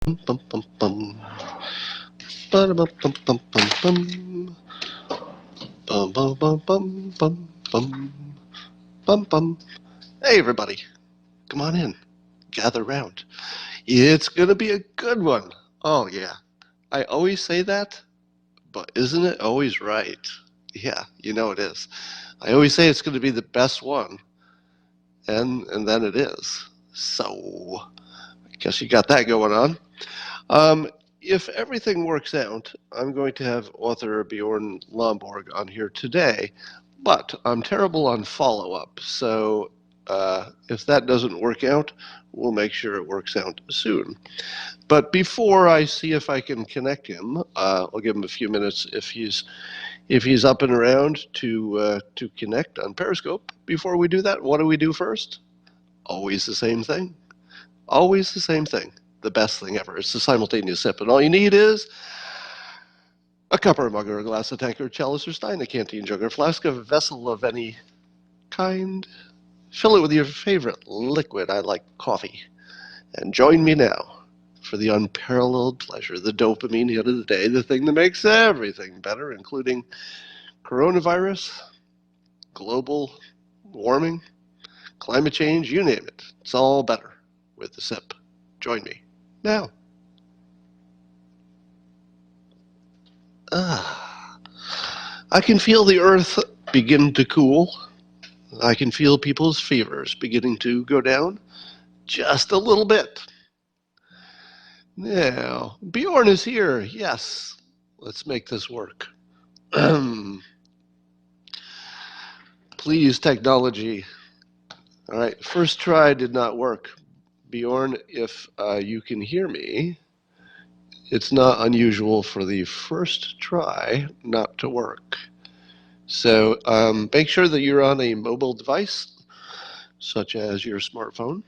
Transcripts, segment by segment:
Bum, bum, bum, bum. Ba-da-bum-bum-bum-bum-bum. Bum, bum, bum, bum, bum, bum. Bum, bum. Hey, everybody. Come on in. Gather round. It's going to be a good one. Oh, yeah. I always say that, but isn't it always right? Yeah, you know it is. I always say it's going to be the best one, and then it is. So, I guess you got that going on. If everything works out, I'm going to have author Bjorn Lomborg on here today, but I'm terrible on follow-up, so if that doesn't work out, we'll make sure it works out soon. But before I see if I can connect him, I'll give him a few minutes if he's up and around to connect on Periscope. Before we do that, what do we do first? Always the same thing. Always the same thing. The best thing ever. It's the simultaneous sip, and all you need is a cup or a mug or a glass, a tankard, chalice or stein, a canteen, jug or flask, a vessel of any kind. Fill it with your favorite liquid. I like coffee. And join me now for the unparalleled pleasure, the dopamine hit of the day, the thing that makes everything better, including coronavirus, global warming, climate change, you name it. It's all better with the sip. Join me now. I can feel the earth begin to cool. I can feel people's fevers beginning to go down just a little bit. Now, Bjorn is here. Yes, let's make this work. Please, technology. All right, first try did not work. Bjorn, if you can hear me, it's not unusual for the first try not to work. So make sure that you're on a mobile device, such as your smartphone.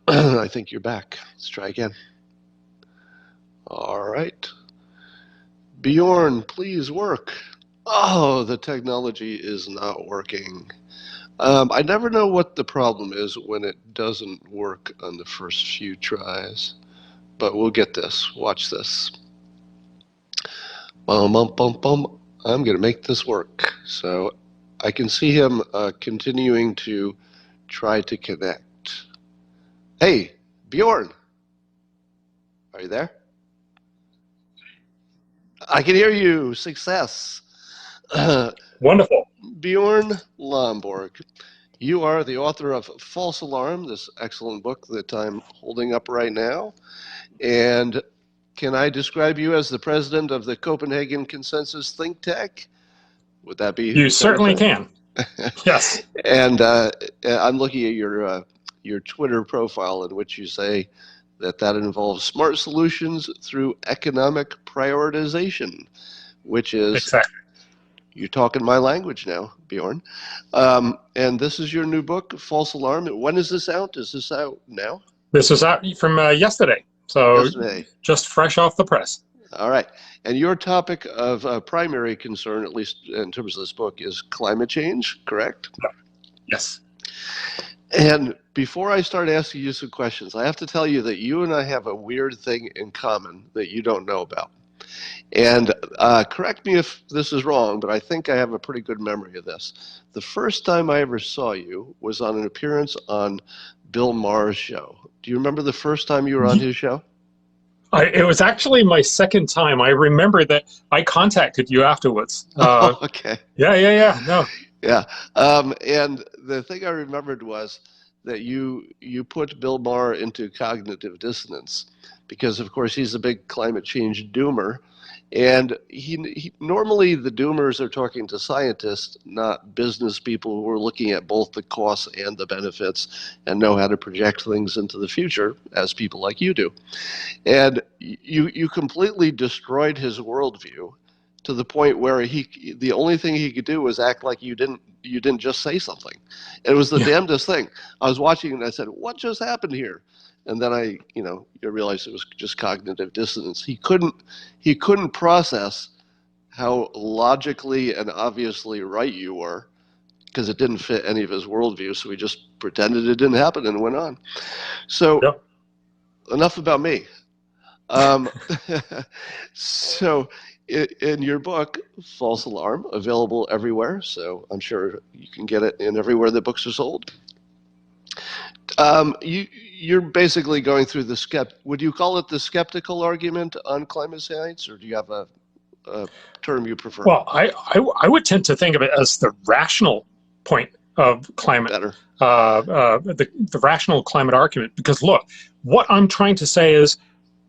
I think you're back. Let's try again. All right. Bjorn, please work. Oh, the technology is not working. I never know what the problem is when it doesn't work on the first few tries, but we'll get this. Watch this. Bum, bum, bum, bum. I'm going to make this work. So I can see him continuing to try to connect. Hey, Bjorn, are you there? I can hear you. Success. Wonderful. Bjorn Lomborg, you are the author of False Alarm, this excellent book that I'm holding up right now. And can I describe you as the president of the Copenhagen Consensus think tank? Would that be You kind of certainly fair? can. Yes. And I'm looking at your Twitter profile in which you say that involves smart solutions through economic prioritization, which is, Exactly. you're talking my language now, Bjorn. And this is your new book, False Alarm. When is this out? Is this out now? This was out from yesterday, so Yesterday. just fresh off the press. All right. And your topic of primary concern, at least in terms of this book, is climate change, correct? Yes. And before I start asking you some questions, I have to tell you that you and I have a weird thing in common that you don't know about. And correct me if this is wrong, but I think I have a pretty good memory of this. The first time I ever saw you was on an appearance on Bill Maher's show. Do you remember the first time you were on his show? It was actually my second time. I remember that I contacted you afterwards. Okay. Yeah. No. Yeah. And the thing I remembered was that you put Bill Maher into cognitive dissonance because, of course, he's a big climate change doomer. And he normally the doomers are talking to scientists, not business people who are looking at both the costs and the benefits and know how to project things into the future, as people like you do. And you completely destroyed his worldview to the point where the only thing he could do was act like you didn't just say something. It was the damnedest thing. I was watching and I said, "What just happened here?" And then I realized it was just cognitive dissonance. He couldn't process how logically and obviously right you were because it didn't fit any of his worldview. So he just pretended it didn't happen and went on. So Yep. enough about me. Um, so, in your book, False Alarm, available everywhere, so I'm sure you can get it in everywhere that books are sold. You're basically going through the would you call it the skeptical argument on climate science, or do you have a term you prefer? Well, I would tend to think of it as the rational point of climate, Better. The rational climate argument. Because look, what I'm trying to say is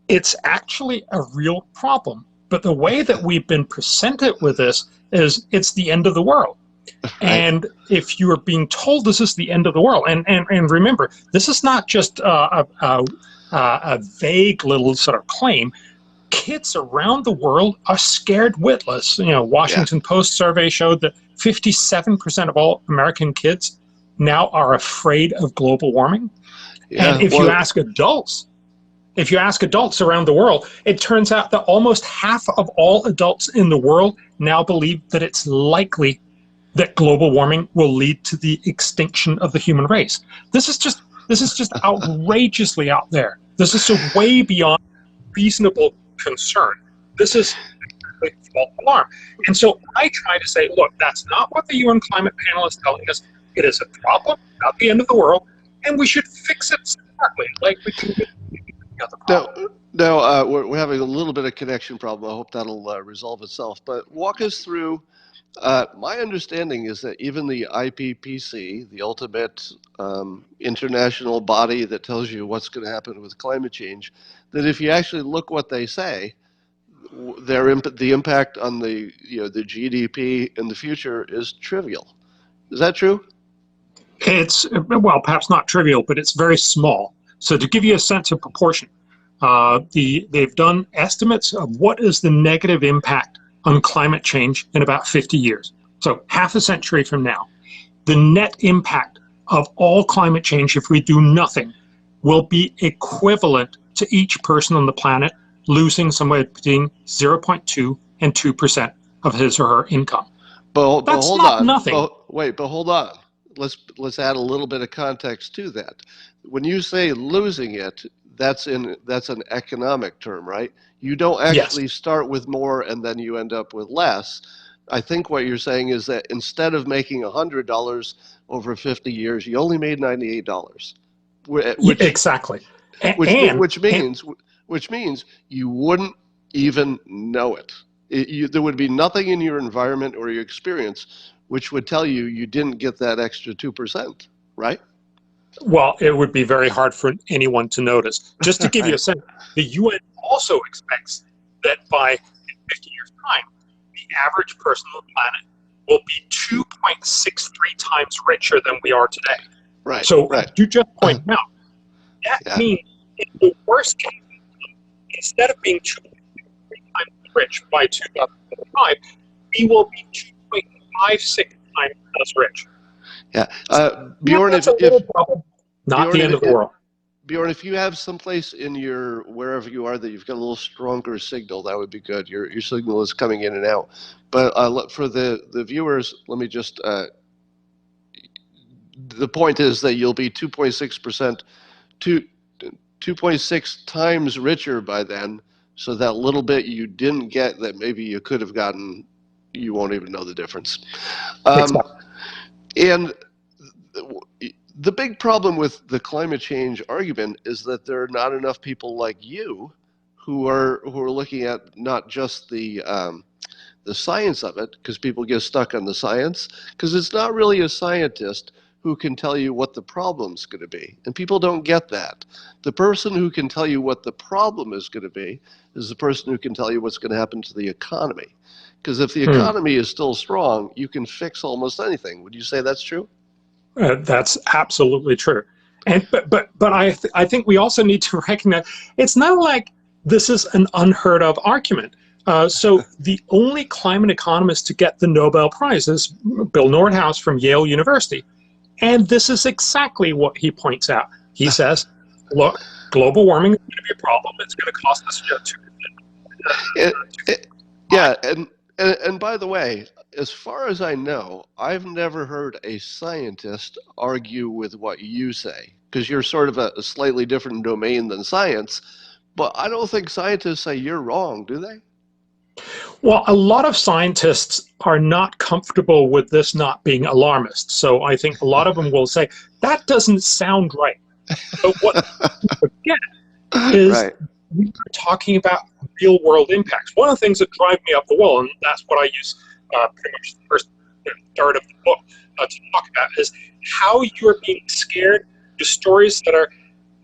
it's actually a real problem. But the way that we've been presented with this is it's the end of the world. Right. And if you are being told this is the end of the world, and remember, this is not just a vague little sort of claim. Kids around the world are scared witless. Washington Post survey showed that 57% of all American kids now are afraid of global warming. Yeah, and if you ask adults around the world, it turns out that almost half of all adults in the world now believe that it's likely that global warming will lead to the extinction of the human race. This is just outrageously out there. This is so way beyond reasonable concern. This is a false alarm. And so I try to say, look, that's not what the UN climate panel is telling us. It is a problem, not the end of the world, and we should fix it smartly, like we do with the other problem. No, we're having a little bit of connection problem. I hope that'll resolve itself. But walk us through. My understanding is that even the IPCC, the ultimate international body that tells you what's going to happen with climate change, that if you actually look what they say, the impact on the GDP in the future is trivial. Is that true? It's, well, perhaps not trivial, but it's very small. So to give you a sense of proportion, they've done estimates of what is the negative impact on climate change in about 50 years. So half a century from now, the net impact of all climate change, if we do nothing, will be equivalent to each person on the planet losing somewhere between 0.2 and 2% of his or her income. But That's hold not on. nothing. But hold on. Let's add a little bit of context to that. When you say losing it, that's an economic term, right? You don't actually start with more and then you end up with less. I think what you're saying is that instead of making $100 over 50 years, you only made $98. Exactly. Which means you wouldn't even know it. There would be nothing in your environment or your experience which would tell you you didn't get that extra 2%, right? Well, it would be very hard for anyone to notice. Just to give you a sense, the UN also expects that by 50 years' time, the average person on the planet will be 2.63 times richer than we are today. Right. So right. you just point out, that means in the worst case, instead of being 2.63 times rich by 2005, we will be 2.56 times as rich. Yeah, Bjorn, that's a little problem. Not Bjorn, the end of the world. Bjorn, if you have someplace in your wherever you are that you've got a little stronger signal, that would be good. Your signal is coming in and out. But for the viewers, let me just. The point is that you'll be 2.6%, 2.6 times richer by then. So that little bit you didn't get that maybe you could have gotten, you won't even know the difference. Exactly. And the big problem with the climate change argument is that there are not enough people like you who are looking at not just the science of it, because people get stuck on the science, because it's not really a scientist who can tell you what the problem's going to be, and people don't get that. The person who can tell you what the problem is going to be is the person who can tell you what's going to happen to the economy. Because if the economy is still strong, you can fix almost anything. Would you say that's true? That's absolutely true. But I think we also need to recognize it's not like this is an unheard of argument. So the only climate economist to get the Nobel Prize is Bill Nordhaus from Yale University. And this is exactly what he points out. He says, look, global warming is going to be a problem. It's going to cost us 2%. Yeah, and by the way, as far as I know, I've never heard a scientist argue with what you say, because you're sort of a slightly different domain than science. But I don't think scientists say you're wrong, do they? Well, a lot of scientists are not comfortable with this not being alarmist. So I think a lot of them will say, that doesn't sound right. But what we forget is Right. we are talking about real world impacts. One of the things that drive me up the wall, and that's what I use pretty much the first third of the book to talk about, is how you're being scared to stories that are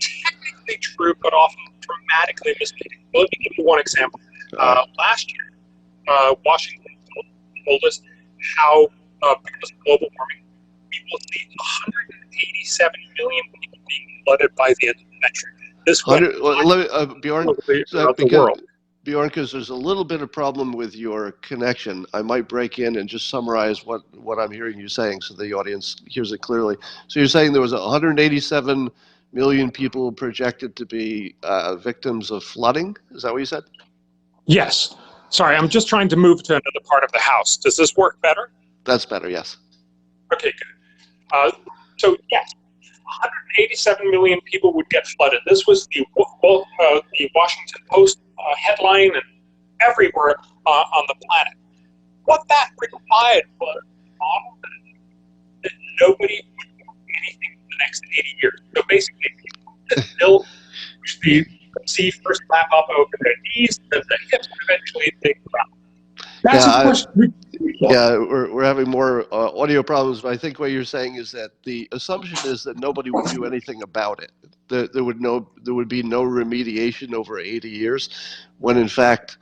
technically true but often dramatically misleading. Let me give you one example. Last year, Washington told us how, because of global warming, we will see 187 million people being flooded by the end of the century. This went Bjorn, throughout the world. Bjorn, because there's a little bit of problem with your connection, I might break in and just summarize what I'm hearing you saying so the audience hears it clearly. So you're saying there was 187 million people projected to be victims of flooding? Is that what you said? Yes. Sorry, I'm just trying to move to another part of the house. Does this work better? That's better, yes. Okay, good. So, yes, 187 million people would get flooded. This was the Washington Post headline and everywhere on the planet. What that required was a model that nobody would do anything for the next 80 years. So basically, they'll push the sea first lap up over their knees, then the hips, and eventually they drop. That's, of course, yeah, we're having more audio problems, but I think what you're saying is that the assumption is that nobody would do anything about it. There would be no remediation over 80 years, when in fact,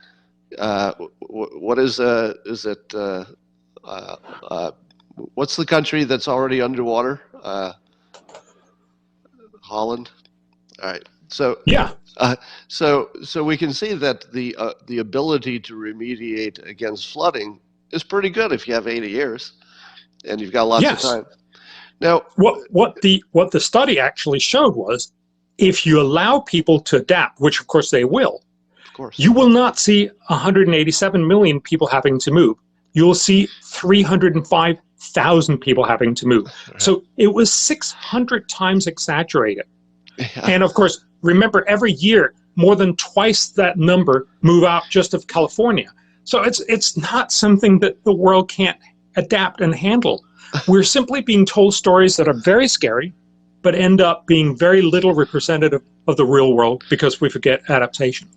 what is it? What's the country that's already underwater? Holland. All right. So yeah. So we can see that the ability to remediate against flooding is pretty good if you have 80 years, and you've got lots of time. Now, what the study actually showed was, if you allow people to adapt, which of course they will, of course, you will not see 187 million people having to move. You will see 305,000 people having to move. Right. So it was 600 times exaggerated. Yeah. And of course, remember, every year, more than twice that number move out just of California. So it's not something that the world can't adapt and handle. We're simply being told stories that are very scary, but end up being very little representative of the real world because we forget adaptation.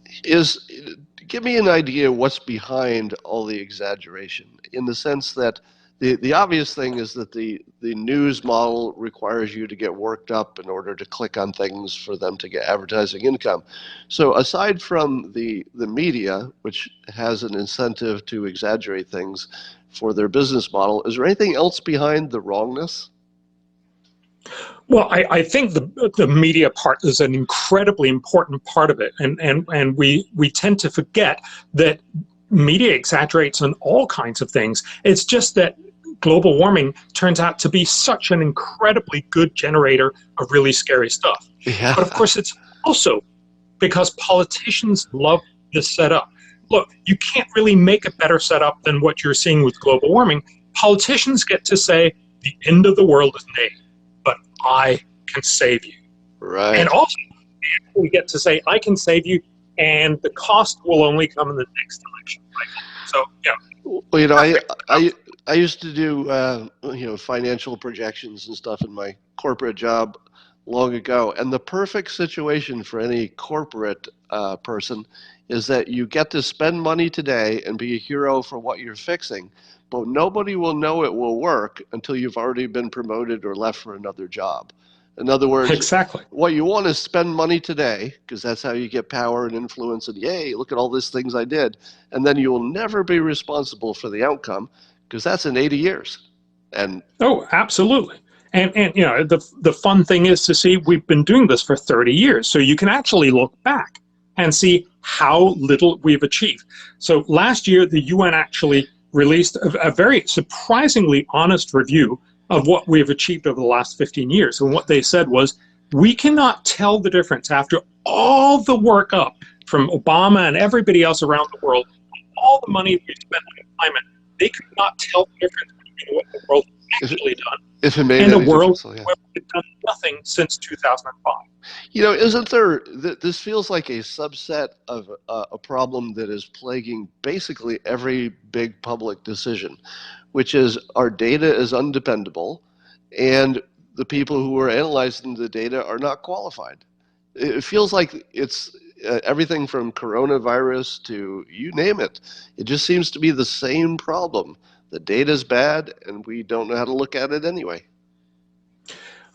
Give me an idea what's behind all the exaggeration, in the sense that the obvious thing is that the news model requires you to get worked up in order to click on things for them to get advertising income. So aside from the media, which has an incentive to exaggerate things for their business model, is there anything else behind the wrongness? Well, I think the media part is an incredibly important part of it, and we tend to forget that media exaggerates on all kinds of things. It's just that global warming turns out to be such an incredibly good generator of really scary stuff. Yeah. But of course, it's also because politicians love this setup. Look, you can't really make a better setup than what you're seeing with global warming. Politicians get to say, the end of the world is near, but I can save you. Right. And also, we get to say, I can save you, and the cost will only come in the next election. Right? So, yeah. Well, you know, I used to do financial projections and stuff in my corporate job long ago, and the perfect situation for any corporate person is that you get to spend money today and be a hero for what you're fixing, but nobody will know it will work until you've already been promoted or left for another job. In other words, exactly. What you want is spend money today, because that's how you get power and influence, and yay, look at all these things I did. And then you will never be responsible for the outcome, because that's in 80 years. And oh, absolutely. And you know, the fun thing is to see we've been doing this for 30 years. So you can actually look back and see how little we've achieved. So last year, the UN actually released a very surprisingly honest review of what we've achieved over the last 15 years. And what they said was, we cannot tell the difference after all the work up from Obama and everybody else around the world, all the money we've spent on climate, they could not tell the difference between what the world actually done if it made in a any world difference, yeah. where we've done nothing since 2005. You know, isn't there, this feels like a subset of a problem that is plaguing basically every big public decision, which is our data is undependable and the people who are analyzing the data are not qualified. It feels like it's everything from coronavirus to you name it. It just seems to be the same problem. The data's bad and we don't know how to look at it anyway.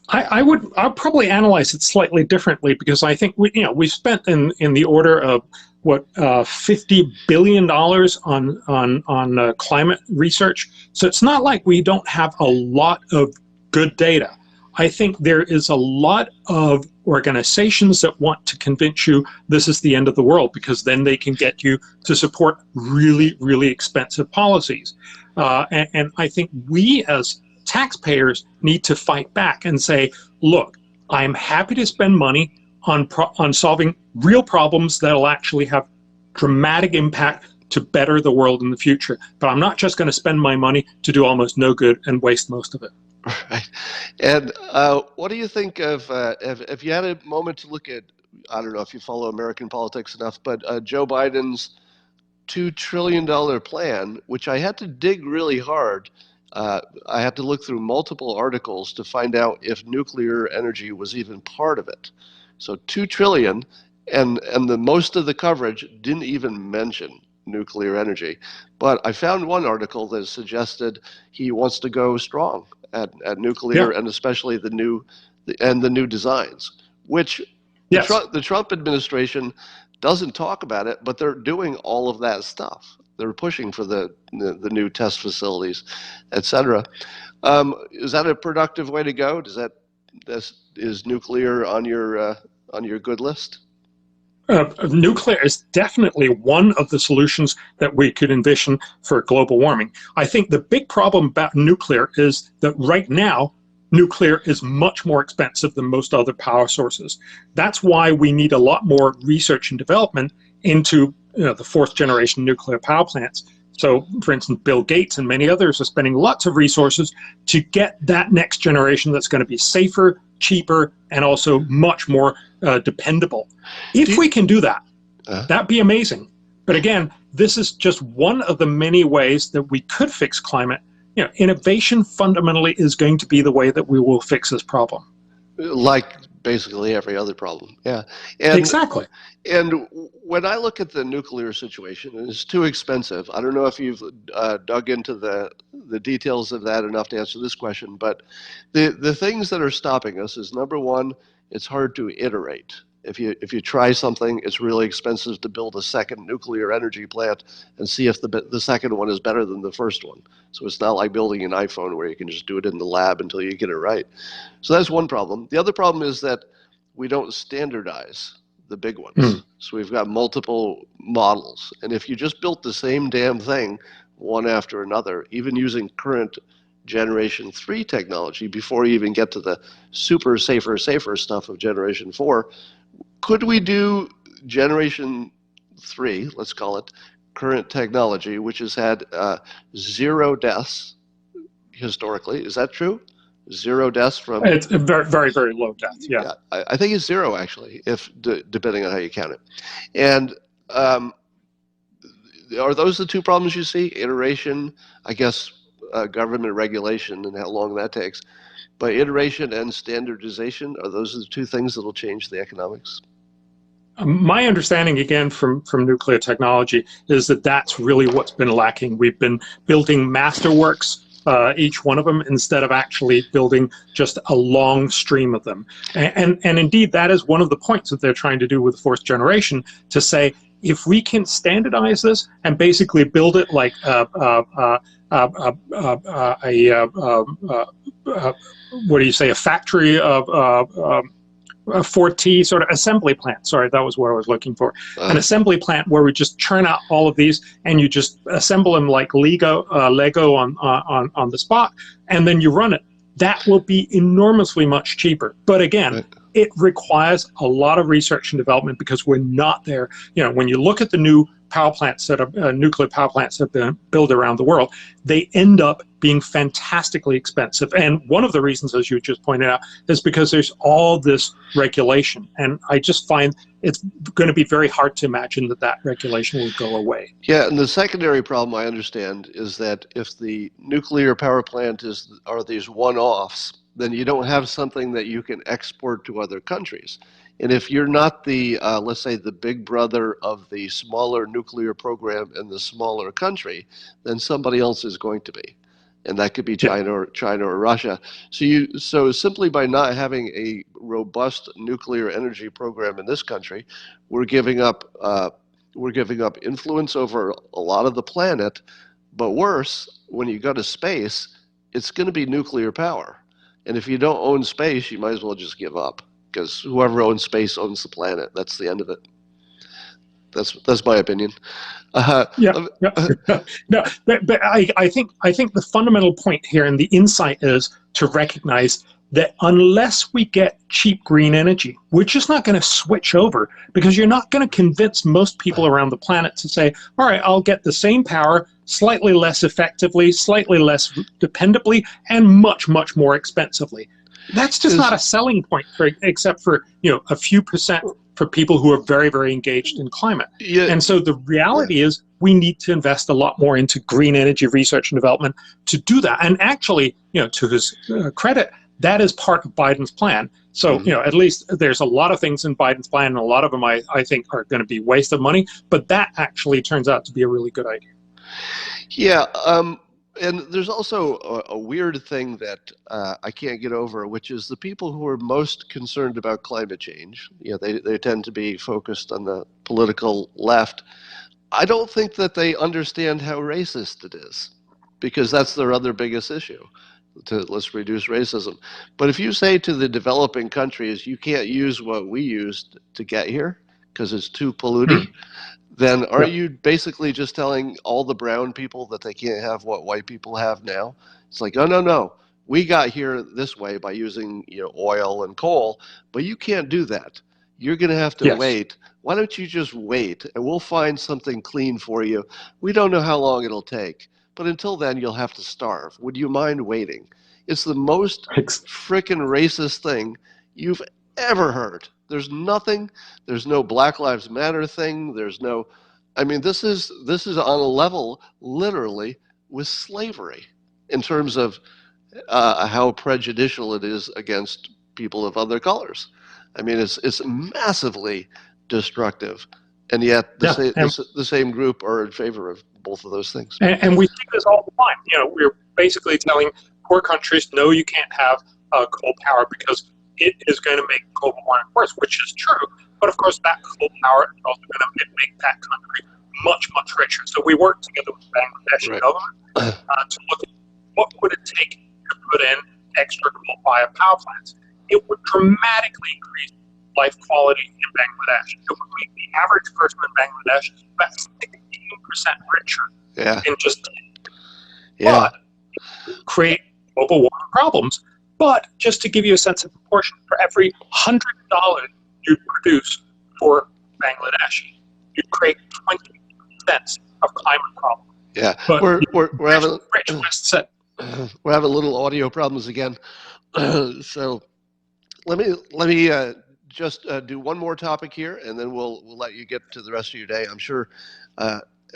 I'll probably analyze it slightly differently, because I think we spent in the order of $50 billion on climate research. So it's not like we don't have a lot of good data. I think there is a lot of organizations that want to convince you this is the end of the world, because then they can get you to support really, really expensive policies. And I think we as taxpayers need to fight back and say, look, I'm happy to spend money on solving real problems that'll actually have dramatic impact to better the world in the future. But I'm not just going to spend my money to do almost no good and waste most of it. Right. And what do you think of, if you had a moment to look at, I don't know if you follow American politics enough, but Joe Biden's $2 trillion plan, which I had to dig really hard. I had to look through multiple articles to find out if nuclear energy was even part of it. So 2 trillion, and the most of the coverage didn't even mention nuclear energy. But I found one article that suggested he wants to go strong at nuclear, and especially the new designs, which the Trump administration doesn't talk about it, but they're doing all of that stuff. They're pushing for the new test facilities, et cetera. Is that a productive way to go? Is nuclear on your good list? Nuclear is definitely one of the solutions that we could envision for global warming. I think the big problem about nuclear is that right now, nuclear is much more expensive than most other power sources. That's why we need a lot more research and development into the fourth generation nuclear power plants. So, for instance, Bill Gates and many others are spending lots of resources to get that next generation that's going to be safer, cheaper, and also much more dependable. If we can do that, that'd be amazing. But again, this is just one of the many ways that we could fix climate. Innovation fundamentally is going to be the way that we will fix this problem. Like basically every other problem, yeah. Exactly. And when I look at the nuclear situation, and it's too expensive. I don't know if you've dug into the details of that enough to answer this question, but the things that are stopping us is, number one, it's hard to iterate. If you try something, it's really expensive to build a second nuclear energy plant and see if the second one is better than the first one. So it's not like building an iPhone where you can just do it in the lab until you get it right. So that's one problem. The other problem is that we don't standardize the big ones. So we've got multiple models. And if you just built the same damn thing one after another, even using current generation 3 technology before you even get to the super safer stuff of generation 4, could we do generation 3, let's call it, current technology, which has had 0 deaths historically? Is that true? 0 deaths from... It's a very, very, very low death, yeah. I think it's 0, actually, depending on how you count it. And are those the two problems you see? Iteration, I guess, government regulation and how long that takes. But iteration and standardization, are those the two things that will change the economics? My understanding, again, from nuclear technology, is that that's really what's been lacking. We've been building masterworks, each one of them, instead of actually building just a long stream of them. And indeed, that is one of the points that they're trying to do with the fourth generation, to say, if we can standardize this and basically build it like a factory of 4T sort of assembly plant. Sorry, that was what I was looking for. An assembly plant where we just churn out all of these and you just assemble them like Lego on the spot, and then you run it. That will be enormously much cheaper. But again, it requires a lot of research and development because we're not there. When you look at the new power plants that are nuclear power plants that have been built around the world, they end up being fantastically expensive. And one of the reasons, as you just pointed out, is because there's all this regulation. And I just find it's going to be very hard to imagine that that regulation will go away. Yeah, and the secondary problem I understand is that if the nuclear power plant are these one-offs, then you don't have something that you can export to other countries. And if you're not the, let's say, the big brother of the smaller nuclear program in the smaller country, then somebody else is going to be. And that could be China or Russia. So simply by not having a robust nuclear energy program in this country, we're giving up influence over a lot of the planet. But worse, when you go to space, it's going to be nuclear power. And if you don't own space, you might as well just give up, because whoever owns space owns the planet. That's the end of it. That's my opinion. No, but I think the fundamental point here and the insight is to recognize that unless we get cheap green energy, we're just not going to switch over, because you're not going to convince most people around the planet to say, all right, I'll get the same power slightly less effectively, slightly less dependably, and much, much more expensively. That's just not a selling point, except for a few percent for people who are very, very engaged in climate. Yeah. And so the reality is we need to invest a lot more into green energy research and development to do that. And actually, to his credit, that is part of Biden's plan. So, at least there's a lot of things in Biden's plan, and a lot of them I think are going to be waste of money, but that actually turns out to be a really good idea. Yeah. And there's also a weird thing that I can't get over, which is the people who are most concerned about climate change. They tend to be focused on the political left. I don't think that they understand how racist it is, because that's their other biggest issue. Let's reduce racism. But if you say to the developing countries, you can't use what we used to get here because it's too polluting, then are you basically just telling all the brown people that they can't have what white people have now? It's like, oh, no. We got here this way by using oil and coal, but you can't do that. You're going to have to wait. Why don't you just wait, and we'll find something clean for you. We don't know how long it'll take, but until then, you'll have to starve. Would you mind waiting? It's the most frickin' racist thing you've ever heard. There's no Black Lives Matter thing. This is on a level, literally, with slavery in terms of how prejudicial it is against people of other colors. It's massively destructive, and yet the same group are in favor of both of those things. And we see this all the time. We're basically telling poor countries, no, you can't have coal power because it is going to make global warming worse, which is true. But of course, that coal power is also going to make that country much, much richer. So we worked together with the Bangladeshi government to look at what would it take to put in extra coal-fired power plants. It would dramatically increase life quality in Bangladesh. It would make the average person in Bangladesh about 16% richer in just but create global warming problems. But just to give you a sense of proportion, for every $100 you produce for Bangladeshi, you create 20 cents of climate problem. Yeah, but we're having we're having little audio problems again. So let me just do one more topic here, and then we'll let you get to the rest of your day. I'm sure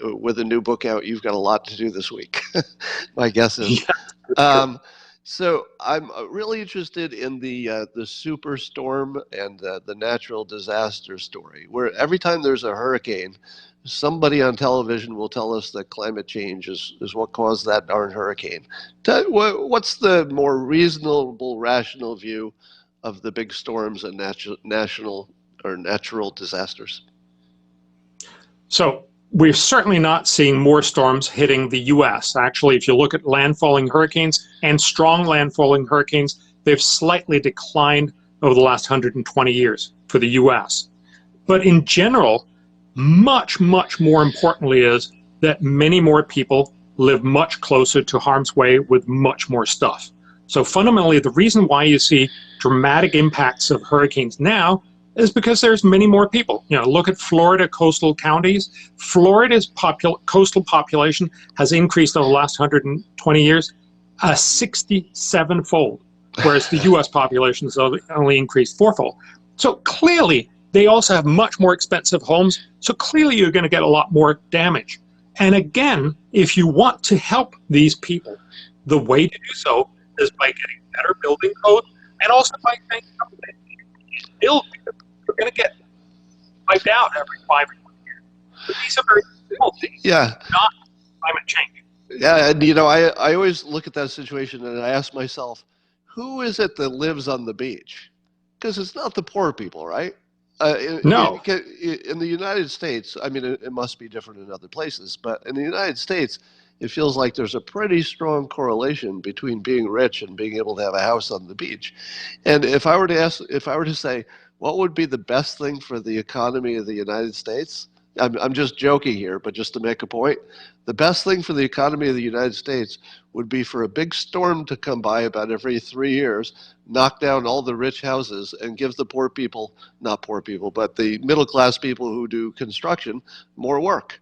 with a new book out, you've got a lot to do this week. My guess is. So I'm really interested in the superstorm and the natural disaster story, where every time there's a hurricane, somebody on television will tell us that climate change is what caused that darn hurricane. What's the more reasonable, rational view of the big storms and natural disasters? So we're certainly not seeing more storms hitting the U.S. Actually, if you look at landfalling hurricanes and strong landfalling hurricanes, they've slightly declined over the last 120 years for the U.S. But in general, much, much more importantly is that many more people live much closer to harm's way with much more stuff. So fundamentally, the reason why you see dramatic impacts of hurricanes now is because there's many more people. Look at Florida coastal counties. Florida's coastal population has increased over the last 120 years a 67-fold, whereas the US population has only increased 4-fold. So clearly, they also have much more expensive homes. So clearly, you're going to get a lot more damage. And again, if you want to help these people, the way to do so is by getting better building codes and also by saying build, because you're going to get wiped out every 5 or 10 years. But these are very simple things, not climate change. Yeah, and I always look at that situation and I ask myself, who is it that lives on the beach? Because it's not the poor people, right? No. In the United States, I mean, it must be different in other places, but in the United States, it feels like there's a pretty strong correlation between being rich and being able to have a house on the beach. And if I were to say, what would be the best thing for the economy of the United States? I'm just joking here, but just to make a point, the best thing for the economy of the United States would be for a big storm to come by about every 3 years, knock down all the rich houses, and give the poor people, not poor people, but the middle class people who do construction, more work.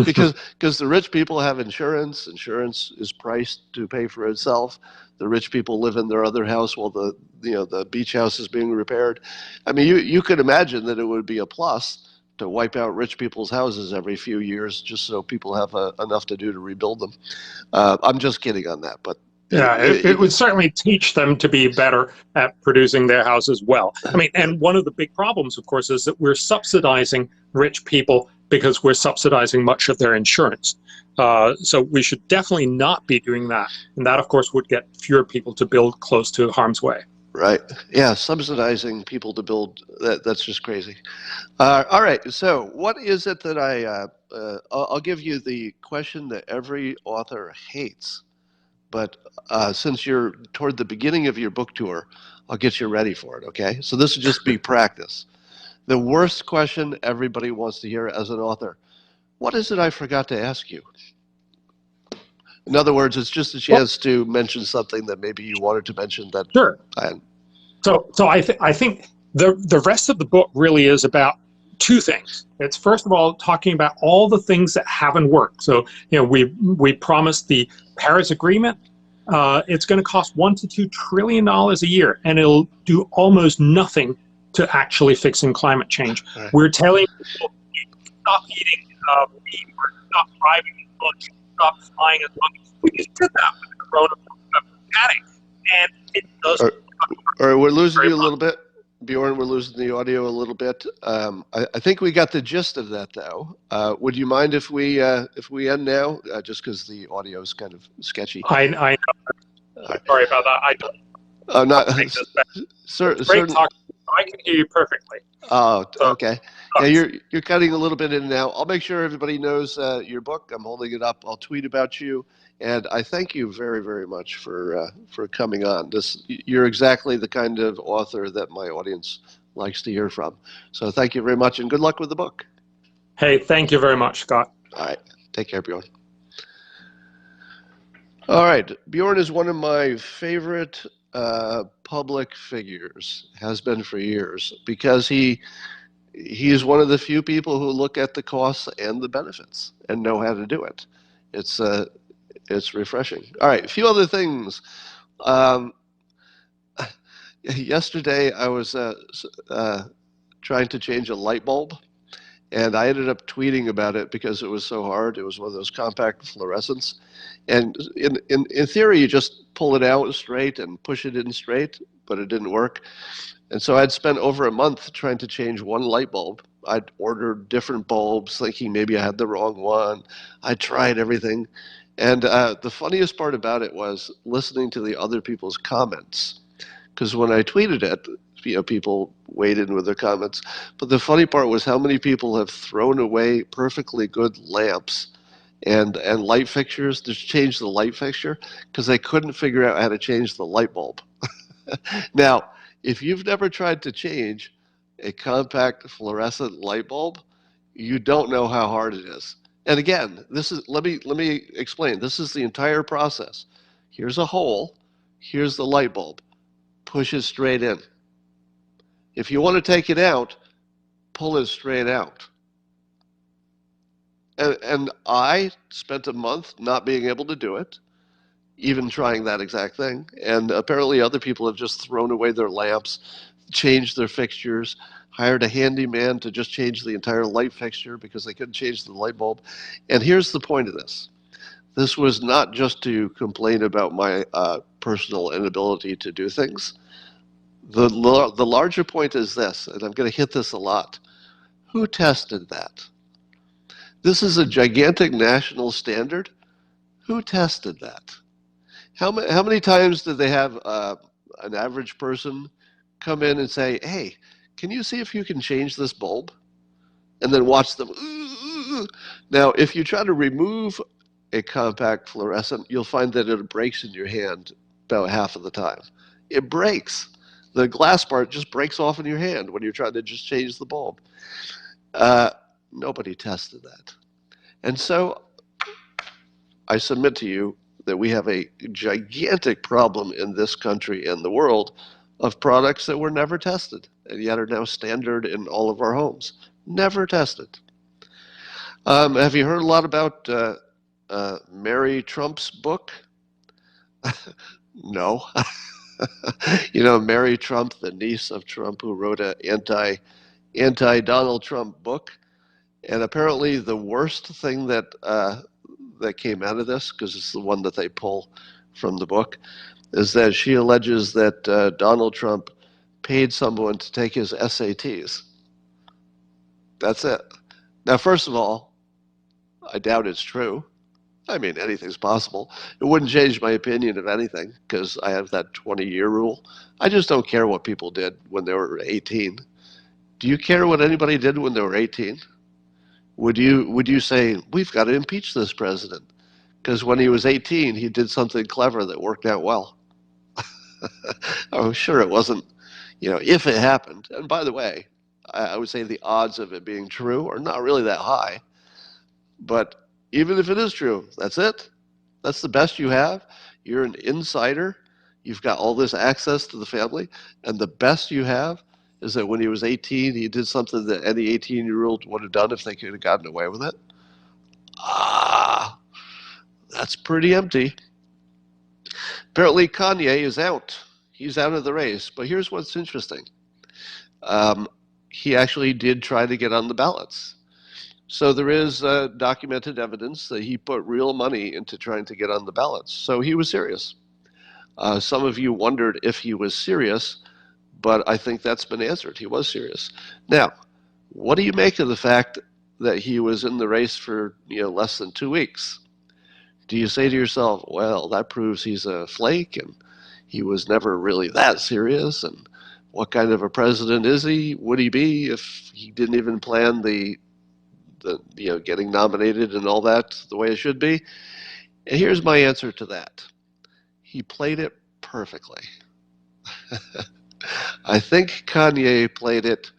because the rich people have insurance. Insurance is priced to pay for itself. The rich people live in their other house while the beach house is being repaired. I mean, you could imagine that it would be a plus to wipe out rich people's houses every few years just so people have enough to do to rebuild them. I'm just kidding on that, but yeah, it would certainly teach them to be better at producing their houses well. I mean, and one of the big problems, of course, is that we're subsidizing rich people because we're subsidizing much of their insurance. So we should definitely not be doing that. And that, of course, would get fewer people to build close to harm's way. Right. Yeah, subsidizing people to build, that's just crazy. All right, so what is it that I'll give you the question that every author hates, but since you're toward the beginning of your book tour, I'll get you ready for it, okay? So this would just be practice. The worst question everybody wants to hear as an author: what is it I forgot to ask you? In other words, it's just a chance to mention something that maybe you wanted to mention that Sure. I hadn't. So I think the rest of the book really is about two things. It's first of all talking about all the things that haven't worked. So we promised the Paris Agreement. It's going to cost $1 to $2 trillion a year, and it'll do almost nothing to actually fixing climate change. Right. We're We're telling people stop eating meat, or stop driving, stop flying as long as we just did that with the coronavirus panic, and it doesn't. All right, we're losing you a little bit. Bjorn, we're losing the audio a little bit. I think we got the gist of that, though. Would you mind if we end now, just because the audio is kind of sketchy? I know. Sorry about that. I don't. Not Make this better. Great certain. talk. I can hear you perfectly. Oh, So, okay. Yeah, you're cutting a little bit in now. I'll make sure everybody knows your book. I'm holding it up. I'll tweet about you, and I thank you very, very much for coming on. You're exactly the kind of author that my audience likes to hear from. So thank you very much, and good luck with the book. Hey, thank you very much, Scott. All right, take care, Bjorn. All right, Bjorn is one of my favorite public figures, has been for years, because he is one of the few people who look at the costs and the benefits and know how to do it. It's refreshing. All right, a few other things. Yesterday I was trying to change a light bulb, and I ended up tweeting about it because it was so hard. It was one of those compact fluorescents, and in theory you just pull it out straight and push it in straight, but it didn't work. And so I'd spent over a month trying to change one light bulb. I'd ordered different bulbs, thinking maybe I had the wrong one. I tried everything. And the funniest part about it was listening to the other people's comments. Because when I tweeted it, people weighed in with their comments. But the funny part was how many people have thrown away perfectly good lamps and light fixtures to change the light fixture because they couldn't figure out how to change the light bulb. Now, if you've never tried to change a compact fluorescent light bulb, you don't know how hard it is. And again, let me explain. This is the entire process. Here's a hole. Here's the light bulb. Push it straight in. If you want to take it out, pull it straight out. And I spent a month not being able to do it. even trying that exact thing. And apparently other people have just thrown away their lamps, changed their fixtures, hired a handyman to just change the entire light fixture because they couldn't change the light bulb. And here's the point of this. This was not just to complain about my personal inability to do things. The larger point is this, and I'm going to hit this a lot. Who tested that? This is a gigantic national standard. Who tested that? How many times did they have an average person come in and say, hey, can you see if you can change this bulb? And then watch them. Now, if you try to remove a compact fluorescent, you'll find that it breaks in your hand about half of the time. It breaks. The glass part just breaks off in your hand when you're trying to just change the bulb. Nobody tested that. And so I submit to you that we have a gigantic problem in this country and the world of products that were never tested and yet are now standard in all of our homes. Never tested. Have you heard a lot about Mary Trump's book? No. You know, Mary Trump, the niece of Trump, who wrote an anti-Donald Trump book. And apparently the worst thing that came out of this, because it's the one that they pull from the book, is that she alleges that Donald Trump paid someone to take his SATs. That's it. Now, first of all, I doubt it's true. I mean, anything's possible. It wouldn't change my opinion of anything because I have that 20-year rule. I just don't care what people did when they were 18. Do you care what anybody did when they were 18? Would you say, we've got to impeach this president because when he was 18, he did something clever that worked out well? Oh, sure, it wasn't, if it happened. And by the way, I would say the odds of it being true are not really that high. But even if it is true, that's it. That's the best you have. You're an insider. You've got all this access to the family. And the best you have is that when he was 18, he did something that any 18-year-old would have done if they could have gotten away with it. That's pretty empty. Apparently, Kanye is out. He's out of the race. But here's what's interesting. He actually did try to get on the ballots. So there is documented evidence that he put real money into trying to get on the ballots. So he was serious. Some of you wondered if he was serious, but I think that's been answered. He was serious. Now, what do you make of the fact that he was in the race for less than 2 weeks? Do you say to yourself, well, that proves he's a flake and he was never really that serious? And what kind of a president is he? Would he be if he didn't even plan the getting nominated and all that the way it should be? And here's my answer to that. He played it perfectly. I think Kanye played it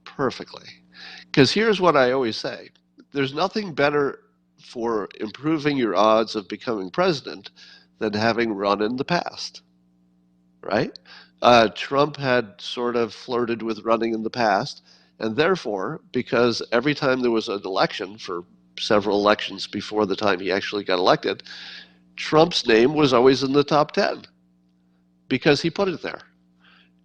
perfectly. Because here's what I always say. There's nothing better for improving your odds of becoming president than having run in the past, right? Trump had sort of flirted with running in the past, and therefore, because every time there was an election, for several elections before the time he actually got elected, Trump's name was always in the top 10 because he put it there.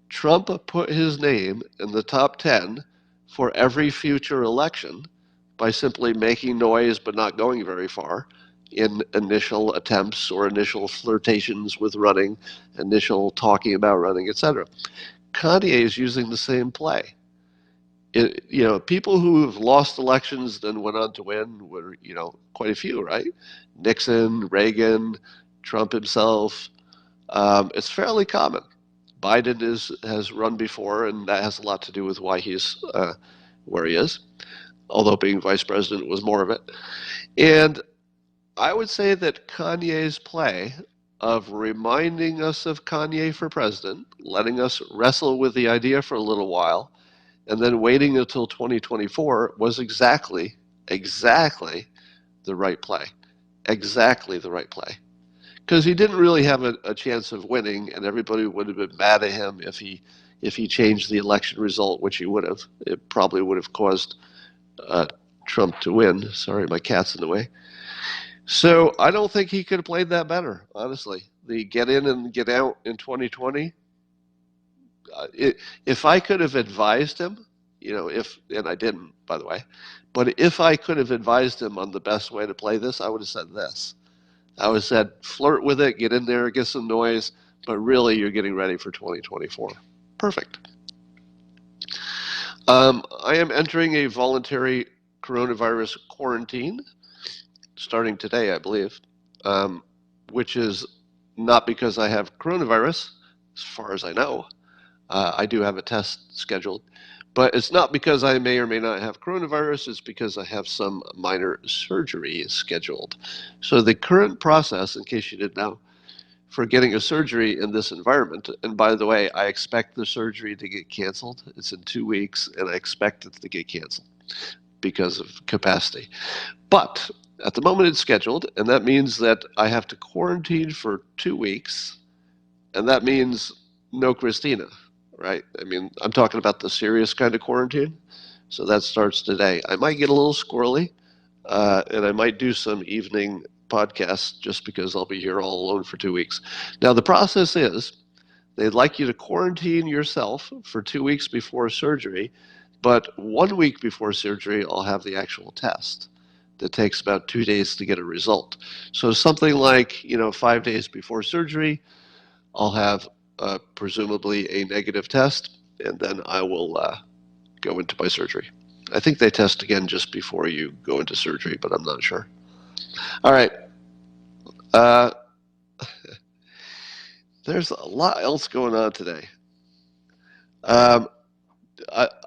Trump put his name in the top 10 for every future election by simply making noise but not going very far in initial attempts or initial flirtations with running, initial talking about running, etc. Kanye is using the same play. People who have lost elections then went on to win were, quite a few, right? Nixon, Reagan, Trump himself. It's fairly common. Biden has run before, and that has a lot to do with why he's where he is, although being vice president was more of it. And I would say that Kanye's play of reminding us of Kanye for president, letting us wrestle with the idea for a little while, and then waiting until 2024 was exactly the right play. Exactly the right play. Because he didn't really have a chance of winning, and everybody would have been mad at him if he changed the election result, which he would have. It probably would have caused Trump to win. Sorry, my cat's in the way. So I don't think he could have played that better, honestly. The get in and get out in 2020. If I could have advised him, and I didn't, by the way, but if I could have advised him on the best way to play this, I would have said this. I would have said, flirt with it, get in there, get some noise, but really you're getting ready for 2024. Perfect. I am entering a voluntary coronavirus quarantine starting today, I believe, which is not because I have coronavirus, as far as I know. I do have a test scheduled, but it's not because I may or may not have coronavirus. It's because I have some minor surgery scheduled. So the current process, in case you didn't know, for getting a surgery in this environment, and by the way, I expect the surgery to get canceled. It's in 2 weeks, and I expect it to get canceled because of capacity. But at the moment it's scheduled, and that means that I have to quarantine for 2 weeks, and that means no Christina, right? I mean, I'm talking about the serious kind of quarantine. So that starts today. I might get a little squirrely, and I might do some evening podcasts just because I'll be here all alone for 2 weeks. Now, the process is they'd like you to quarantine yourself for 2 weeks before surgery, but 1 week before surgery, I'll have the actual test. That takes about 2 days to get a result. So something like, 5 days before surgery, I'll have presumably a negative test, and then I will go into my surgery. I think they test again just before you go into surgery, but I'm not sure. All right. There's a lot else going on today. I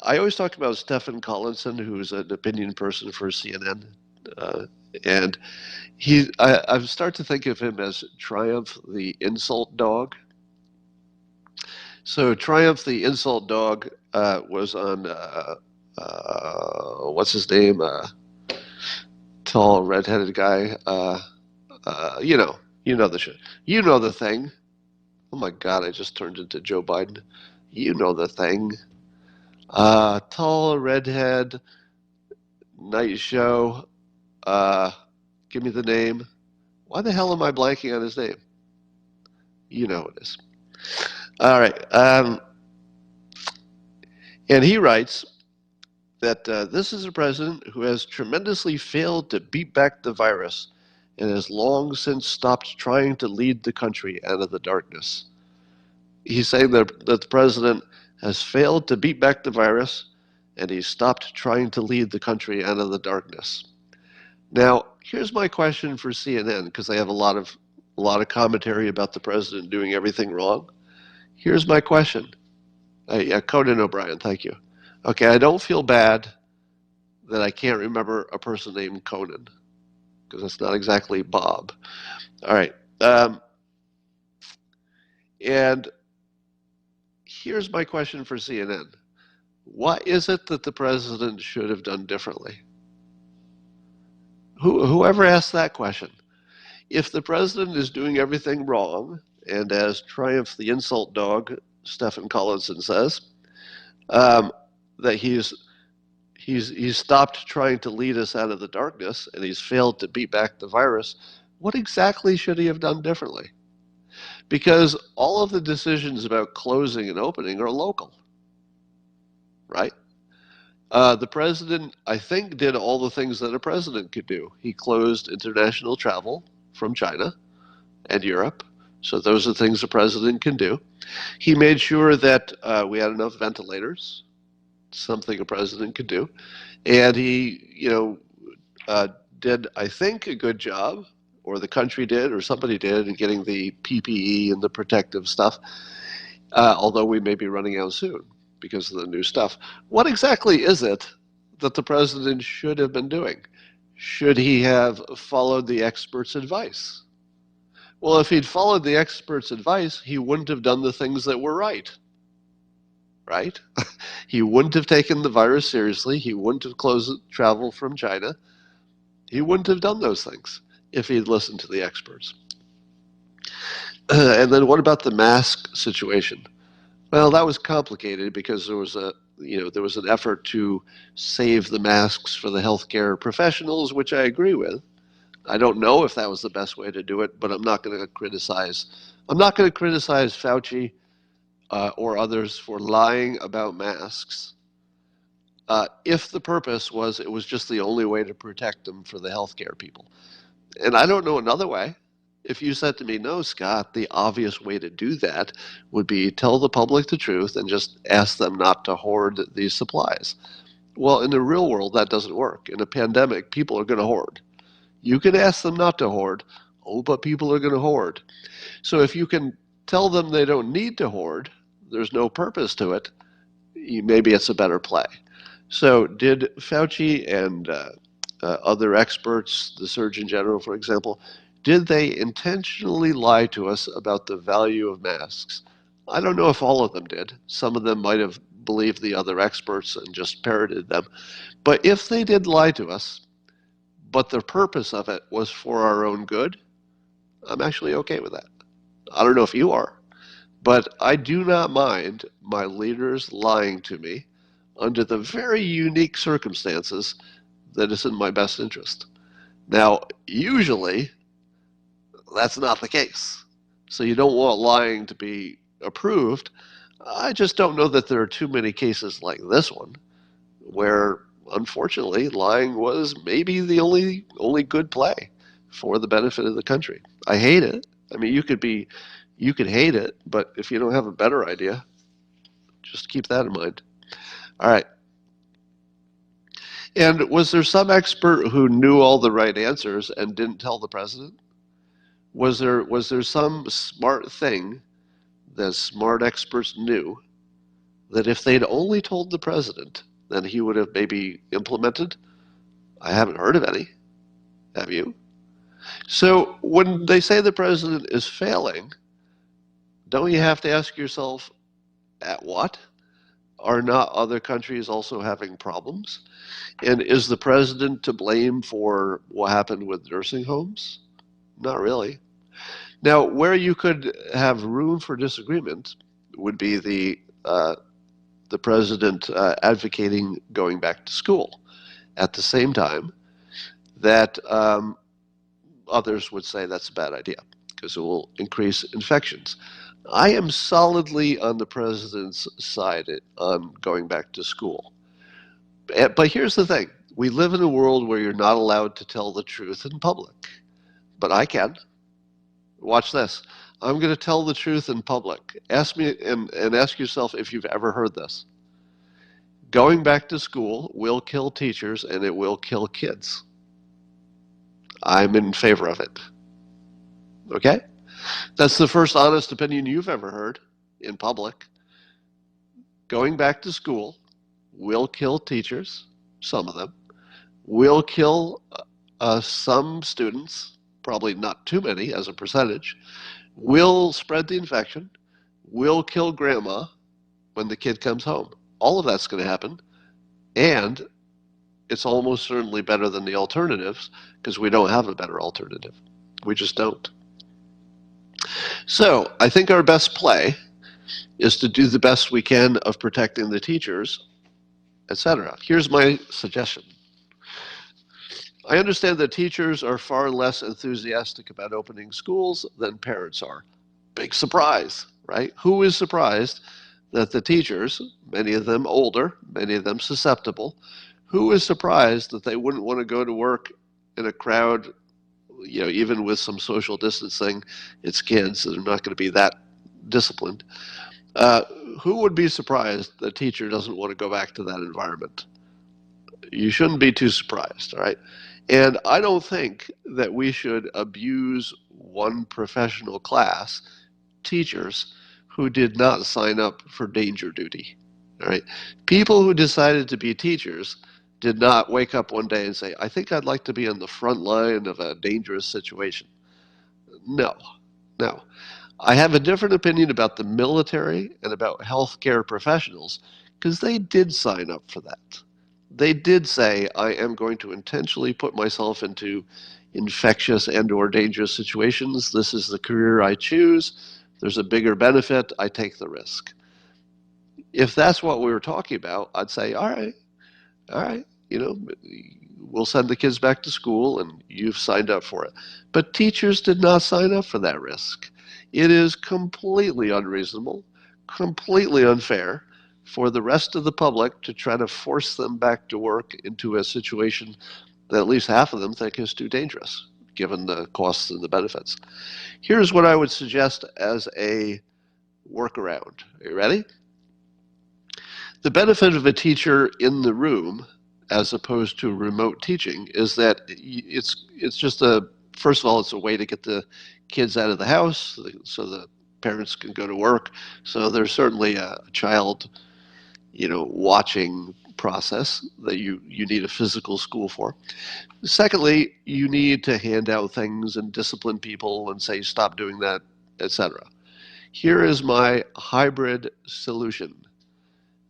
always talk about Stephen Collinson, who's an opinion person for CNN, and I've started to think of him as Triumph the insult dog. So Triumph the insult dog was on what's his name? Tall redheaded guy. You know the shit. You know the thing. Oh my God! I just turned into Joe Biden. You know the thing. Tall redhead. Night show. Give me the name. Why the hell am I blanking on his name? You know it is. All right. And he writes that this is a president who has tremendously failed to beat back the virus and has long since stopped trying to lead the country out of the darkness. He's saying that the president has failed to beat back the virus and he's stopped trying to lead the country out of the darkness. Now, here's my question for CNN, because they have a lot of commentary about the president doing everything wrong. Here's my question. Yeah, Conan O'Brien, thank you. Okay, I don't feel bad that I can't remember a person named Conan, because that's not exactly Bob. All right. And here's my question for CNN. What is it that the president should have done differently? Whoever asked that question. If the president is doing everything wrong, and as Triumph the insult dog, Stephen Collinson says, that he's stopped trying to lead us out of the darkness and he's failed to beat back the virus, what exactly should he have done differently? Because all of the decisions about closing and opening are local, right? The president, I think, did all the things that a president could do. He closed international travel from China and Europe. So those are things the president can do. He made sure that we had enough ventilators, something a president could do. And he, did, I think, a good job, or the country did, or somebody did, in getting the PPE and the protective stuff, although we may be running out soon because of the new stuff. What exactly is it that the president should have been doing? Should he have followed the experts' advice? Well, if he'd followed the experts' advice, he wouldn't have done the things that were right. Right? He wouldn't have taken the virus seriously. He wouldn't have closed travel from China. He wouldn't have done those things if he'd listened to the experts. And then what about the mask situation? Well, that was complicated because there was an effort to save the masks for the healthcare professionals, which I agree with. I don't know if that was the best way to do it, but I'm not going to criticize. I'm not going to criticize Fauci or others for lying about masks if the purpose was it was just the only way to protect them for the healthcare people. And I don't know another way. If you said to me, no, Scott, the obvious way to do that would be tell the public the truth and just ask them not to hoard these supplies. Well, in the real world, that doesn't work. In a pandemic, people are going to hoard. You can ask them not to hoard. Oh, but people are going to hoard. So if you can tell them they don't need to hoard, there's no purpose to it, maybe it's a better play. So did Fauci and other experts, the Surgeon General, for example, did they intentionally lie to us about the value of masks? I don't know if all of them did. Some of them might have believed the other experts and just parroted them. But if they did lie to us, but the purpose of it was for our own good, I'm actually okay with that. I don't know if you are, but I do not mind my leaders lying to me under the very unique circumstances that is in my best interest. Now, usually, that's not the case. So you don't want lying to be approved. I just don't know that there are too many cases like this one where, unfortunately, lying was maybe the only good play for the benefit of the country. I hate it. I mean, you could hate it, but if you don't have a better idea, just keep that in mind. All right. And was there some expert who knew all the right answers and didn't tell the president? Was there some smart thing that smart experts knew that if they'd only told the president, then he would have maybe implemented? I haven't heard of any. Have you? So when they say the president is failing, don't you have to ask yourself, at what? Are not other countries also having problems? And is the president to blame for what happened with nursing homes? Not really. Now, where you could have room for disagreement would be the president advocating going back to school at the same time that others would say that's a bad idea because it will increase infections. I am solidly on the president's side on going back to school. But here's the thing. We live in a world where you're not allowed to tell the truth in public. But I can. Watch this. I'm going to tell the truth in public. Ask me and ask yourself if you've ever heard this. Going back to school will kill teachers and it will kill kids. I'm in favor of it. Okay? That's the first honest opinion you've ever heard in public. Going back to school will kill teachers, some of them, will kill some students, probably not too many as a percentage, will spread the infection, will kill grandma when the kid comes home. All of that's going to happen, and it's almost certainly better than the alternatives because we don't have a better alternative. We just don't. So I think our best play is to do the best we can of protecting the teachers, etc. Here's my suggestion. I understand that teachers are far less enthusiastic about opening schools than parents are. Big surprise, right? Who is surprised that the teachers, many of them older, many of them susceptible, who is surprised that they wouldn't want to go to work in a crowd, even with some social distancing? It's kids, so they're not going to be that disciplined. Who would be surprised that a teacher doesn't want to go back to that environment? You shouldn't be too surprised, all right? And I don't think that we should abuse one professional class, teachers, who did not sign up for danger duty, all right? People who decided to be teachers did not wake up one day and say, I think I'd like to be on the front line of a dangerous situation. No. I have a different opinion about the military and about healthcare professionals because they did sign up for that. They did say, I am going to intentionally put myself into infectious and or dangerous situations. This is the career I choose. There's a bigger benefit. I take the risk. If that's what we were talking about, I'd say, all right, we'll send the kids back to school and you've signed up for it. But teachers did not sign up for that risk. It is completely unreasonable, completely unfair for the rest of the public to try to force them back to work into a situation that at least half of them think is too dangerous, given the costs and the benefits. Here's what I would suggest as a workaround. Are you ready? The benefit of a teacher in the room as opposed to remote teaching is that it's just first of all, it's a way to get the kids out of the house so the parents can go to work. So there's certainly a child, watching process that you need a physical school for. Secondly, you need to hand out things and discipline people and say, stop doing that, etc. Here is my hybrid solution.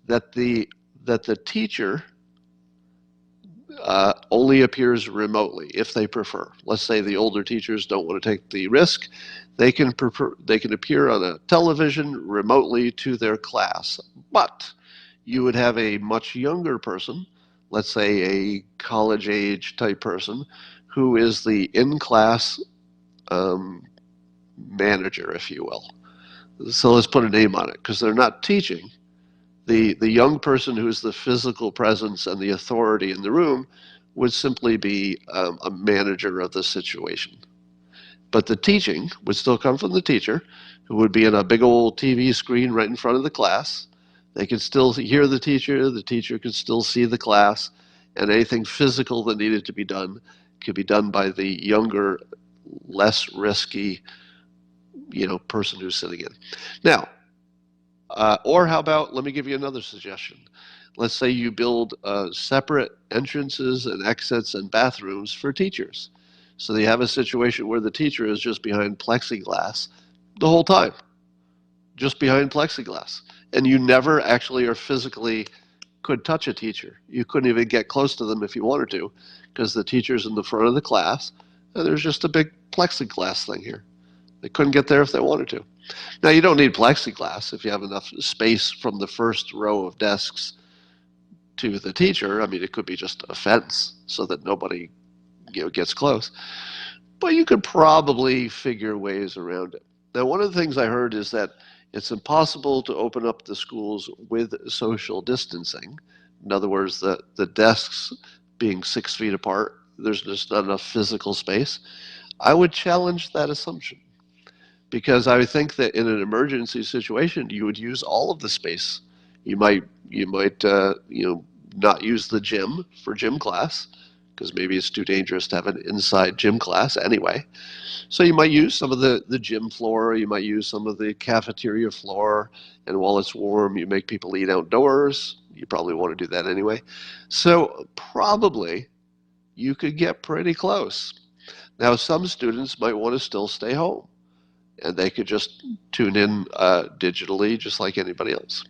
That the teacher only appears remotely if they prefer. Let's say the older teachers don't want to take the risk. They can appear on a television remotely to their class. But you would have a much younger person, let's say a college age type person, who is the in-class manager, if you will. So let's put a name on it, because they're not teaching. The young person who's the physical presence and the authority in the room would simply be a manager of the situation. But the teaching would still come from the teacher, who would be in a big old TV screen right in front of the class. They could still hear the teacher could still see the class, and anything physical that needed to be done could be done by the younger, less risky, person who's sitting in. Now, or how about, let me give you another suggestion. Let's say you build separate entrances and exits and bathrooms for teachers. So you have a situation where the teacher is just behind plexiglass the whole time, just behind plexiglass. And you never actually or physically could touch a teacher. You couldn't even get close to them if you wanted to, because the teacher's in the front of the class, and there's just a big plexiglass thing here. They couldn't get there if they wanted to. Now, you don't need plexiglass if you have enough space from the first row of desks to the teacher. I mean, it could be just a fence so that nobody gets close. But you could probably figure ways around it. Now, one of the things I heard is that it's impossible to open up the schools with social distancing. In other words, the desks being 6 feet apart, there's just not enough physical space. I would challenge that assumption, because I would think that in an emergency situation, you would use all of the space. You might not use the gym for gym class, because maybe it's too dangerous to have an inside gym class anyway. So you might use some of the gym floor, you might use some of the cafeteria floor, and while it's warm, you make people eat outdoors. You probably want to do that anyway. So probably you could get pretty close. Now, some students might want to still stay home, and they could just tune in digitally just like anybody else.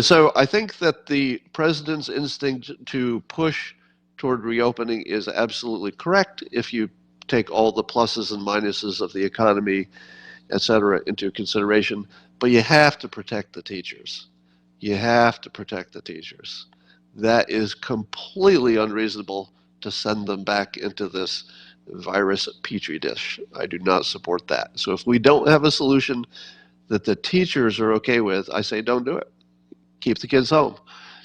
So I think that the president's instinct to push toward reopening is absolutely correct if you take all the pluses and minuses of the economy, et cetera, into consideration. But you have to protect the teachers. You have to protect the teachers. That is completely unreasonable to send them back into this virus Petri dish. I do not support that. So if we don't have a solution that the teachers are okay with, I say don't do it. Keep the kids home,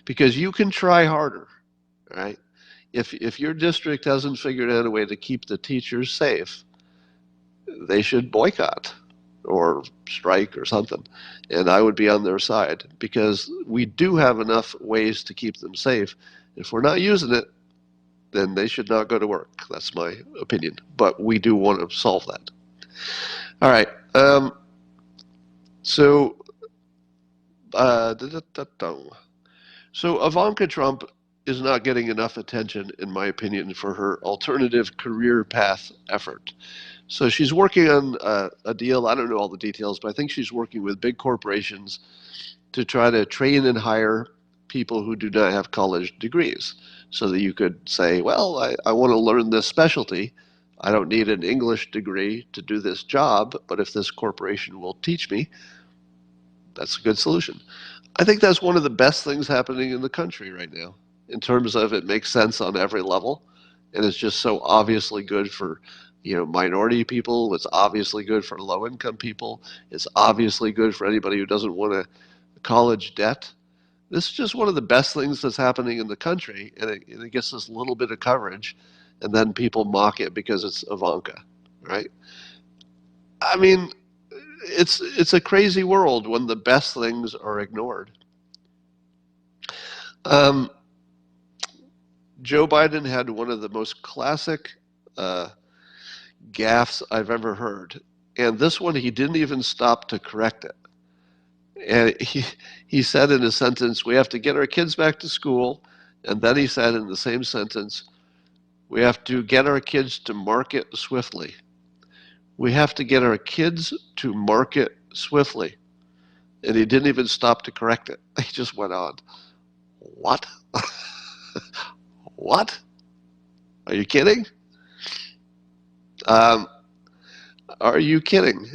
because you can try harder, right? If your district hasn't figured out a way to keep the teachers safe, they should boycott or strike or something, and I would be on their side, because we do have enough ways to keep them safe. If we're not using it, then they should not go to work. That's my opinion, but we do want to solve that. All right. So Ivanka Trump is not getting enough attention, in my opinion, for her alternative career path effort. So she's working on a deal. I don't know all the details, but I think she's working with big corporations to try to train and hire people who do not have college degrees, so that you could say, well, I want to learn this specialty. I don't need an English degree to do this job, but if this corporation will teach me, that's a good solution. I think that's one of the best things happening in the country right now. in terms of it makes sense on every level, and it's just so obviously good for minority people. It's obviously good for low-income people. It's obviously good for anybody who doesn't want a college debt. This is just one of the best things that's happening in the country, and it gets this little bit of coverage, and then people mock it because it's Ivanka, right? I mean, it's a crazy world when the best things are ignored. Joe Biden had one of the most classic gaffes I've ever heard, and this one he didn't even stop to correct it. And he said in a sentence, "We have to get our kids back to school," and then he said in the same sentence, "We have to get our kids to market swiftly." We have to get our kids to market swiftly. And he didn't even stop to correct it. He just went on. What? What? Are you kidding? Are you kidding?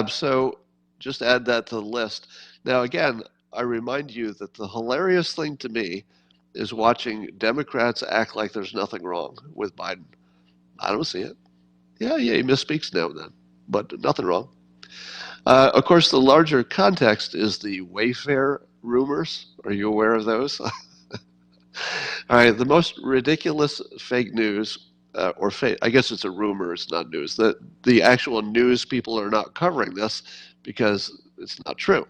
So just add that to the list. Now, again, I remind you that the hilarious thing to me is watching Democrats act like there's nothing wrong with Biden. I don't see it. Yeah, he misspeaks now and then, but nothing wrong. Of course, the larger context is the Wayfair rumors. Are you aware of those? All right, the most ridiculous fake news, or fake, I guess it's a rumor, it's not news. The actual news people are not covering this because it's not true,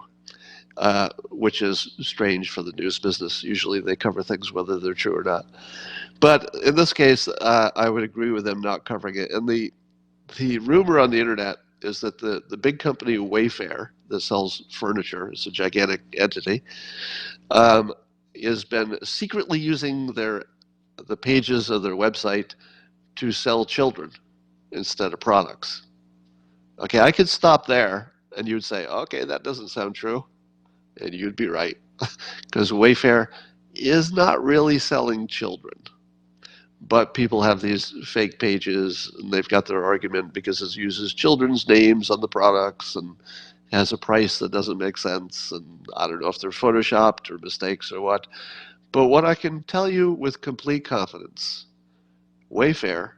which is strange for the news business. Usually they cover things whether they're true or not. But in this case, I would agree with them not covering it. And the rumor on the internet is that the big company Wayfair that sells furniture, it's a gigantic entity, has been secretly using the pages of their website to sell children instead of products. Okay, I could stop there and you'd say, okay, that doesn't sound true. And you'd be right, because Wayfair is not really selling children. But people have these fake pages, and they've got their argument because it uses children's names on the products and has a price that doesn't make sense. And I don't know if they're photoshopped or mistakes or what. But what I can tell you with complete confidence, Wayfair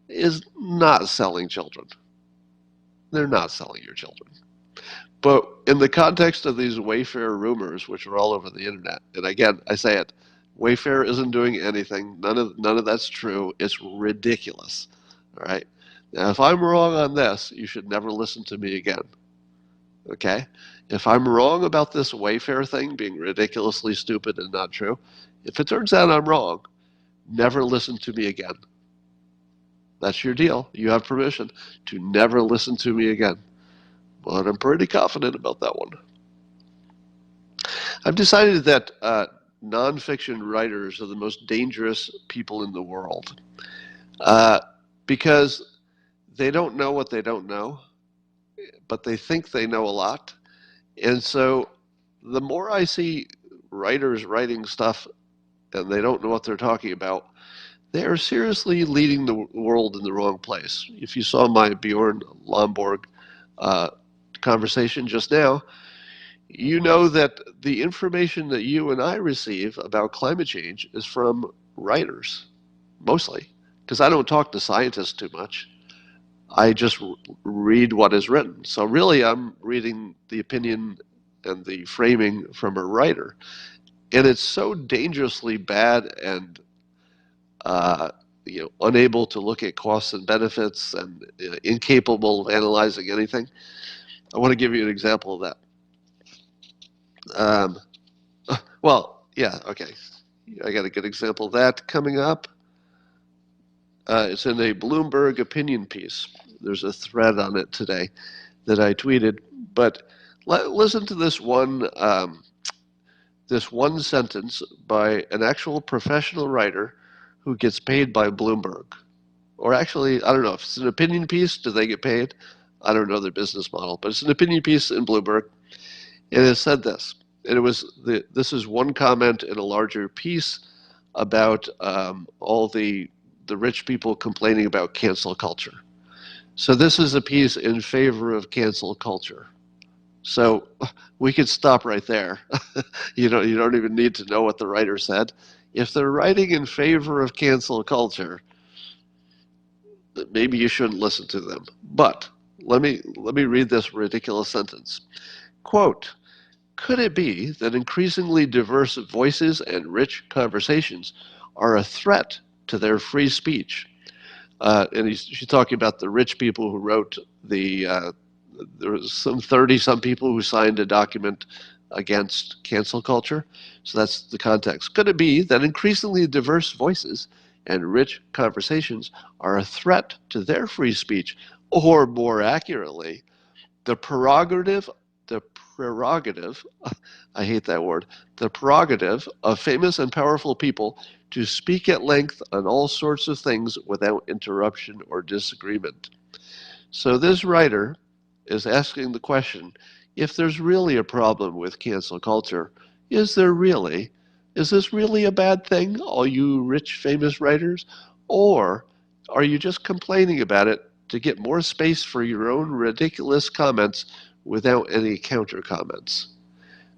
is not selling children. They're not selling your children. But in the context of these Wayfair rumors, which are all over the internet, and again, I say it, Wayfair isn't doing anything. None of that's true. It's ridiculous. All right. Now, if I'm wrong on this, you should never listen to me again. Okay. If I'm wrong about this Wayfair thing being ridiculously stupid and not true, if it turns out I'm wrong, never listen to me again. That's your deal. You have permission to never listen to me again. But I'm pretty confident about that one. I've decided that nonfiction writers are the most dangerous people in the world because they don't know what they don't know, but they think they know a lot. And so the more I see writers writing stuff and they don't know what they're talking about, they are seriously leading the world in the wrong place. If you saw my Bjorn Lomborg conversation just now, you know that the information that you and I receive about climate change is from writers, mostly, because I don't talk to scientists too much. I just read what is written. So really, I'm reading the opinion and the framing from a writer. And it's so dangerously bad and unable to look at costs and benefits and incapable of analyzing anything. I want to give you an example of that. Well, yeah, okay. I got a good example of that coming up. It's in a Bloomberg opinion piece. There's a thread on it today that I tweeted. But listen to this one sentence by an actual professional writer who gets paid by Bloomberg. Or actually, I don't know if it's an opinion piece. Do they get paid? I don't know their business model, but it's an opinion piece in Bloomberg, and it said this. And this is one comment in a larger piece about all the rich people complaining about cancel culture. So this is a piece in favor of cancel culture. So we could stop right there. You don't even need to know what the writer said. If they're writing in favor of cancel culture, maybe you shouldn't listen to them. But let me read this ridiculous sentence. Quote, could it be that increasingly diverse voices and rich conversations are a threat to their free speech? And she's talking about the rich people who wrote there was some 30-some people who signed a document against cancel culture. So that's the context. Could it be that increasingly diverse voices and rich conversations are a threat to their free speech? Or more accurately, the prerogative, I hate that word, the prerogative of famous and powerful people to speak at length on all sorts of things without interruption or disagreement. So this writer is asking the question, if there's really a problem with cancel culture, is this really a bad thing, all you rich famous writers? Or are you just complaining about it to get more space for your own ridiculous comments without any counter comments?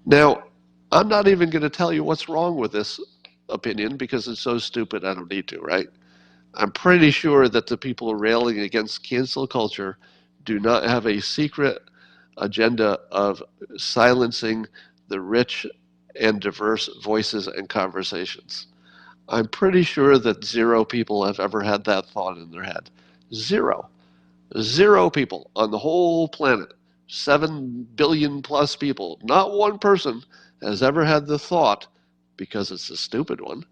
Now, I'm not even going to tell you what's wrong with this opinion because it's so stupid I don't need to, right? I'm pretty sure that the people railing against cancel culture do not have a secret agenda of silencing the rich and diverse voices and conversations. I'm pretty sure that 0 people have ever had that thought in their head. 0. 0 people on the whole planet. 7 billion plus people. Not one person has ever had the thought, because it's a stupid one,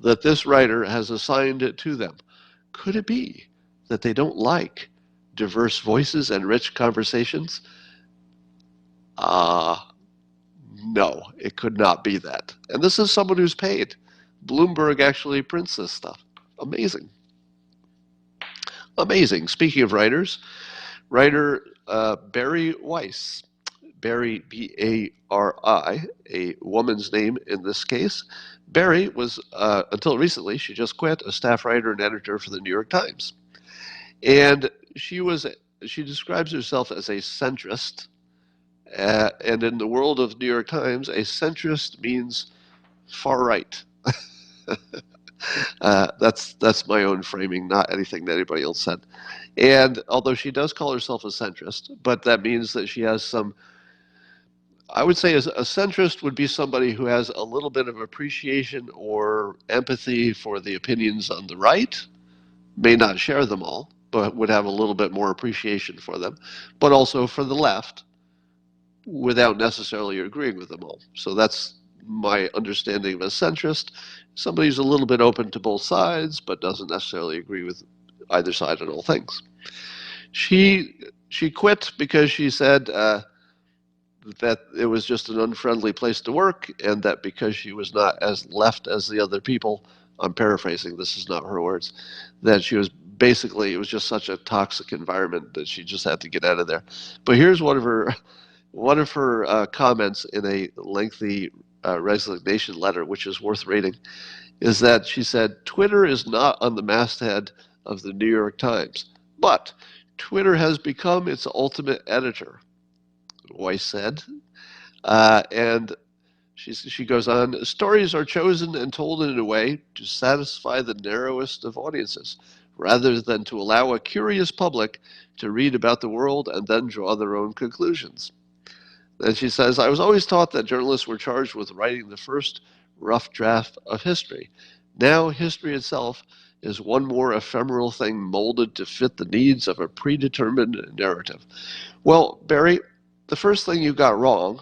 that this writer has assigned it to them. Could it be that they don't like diverse voices and rich conversations? No, it could not be that. And this is someone who's paid. Bloomberg actually prints this stuff. Amazing. Amazing. Speaking of writers, writer Bari Weiss, Bari, B-A-R-I, a woman's name in this case. Bari was, until recently, she just quit, a staff writer and editor for the New York Times. And she describes herself as a centrist. And in the world of New York Times, a centrist means far right. That's my own framing, not anything that anybody else said. And although she does call herself a centrist, but that means that she has some, I would say, as a centrist would be somebody who has a little bit of appreciation or empathy for the opinions on the right, may not share them all, but would have a little bit more appreciation for them, but also for the left, without necessarily agreeing with them all. So that's my understanding of a centrist. Somebody who's a little bit open to both sides, but doesn't necessarily agree with either side on all things. She quit because she said that it was just an unfriendly place to work, and that because she was not as left as the other people, I'm paraphrasing, this is not her words, that she was basically, it was just such a toxic environment that she just had to get out of there. But here's one of her comments in a lengthy resignation letter, which is worth reading, is that she said, Twitter is not on the masthead of the New York Times, but Twitter has become its ultimate editor, Weiss said. And she goes on, stories are chosen and told in a way to satisfy the narrowest of audiences, rather than to allow a curious public to read about the world and then draw their own conclusions. And she says, I was always taught that journalists were charged with writing the first rough draft of history. Now history itself is one more ephemeral thing molded to fit the needs of a predetermined narrative. Well, Barry, the first thing you got wrong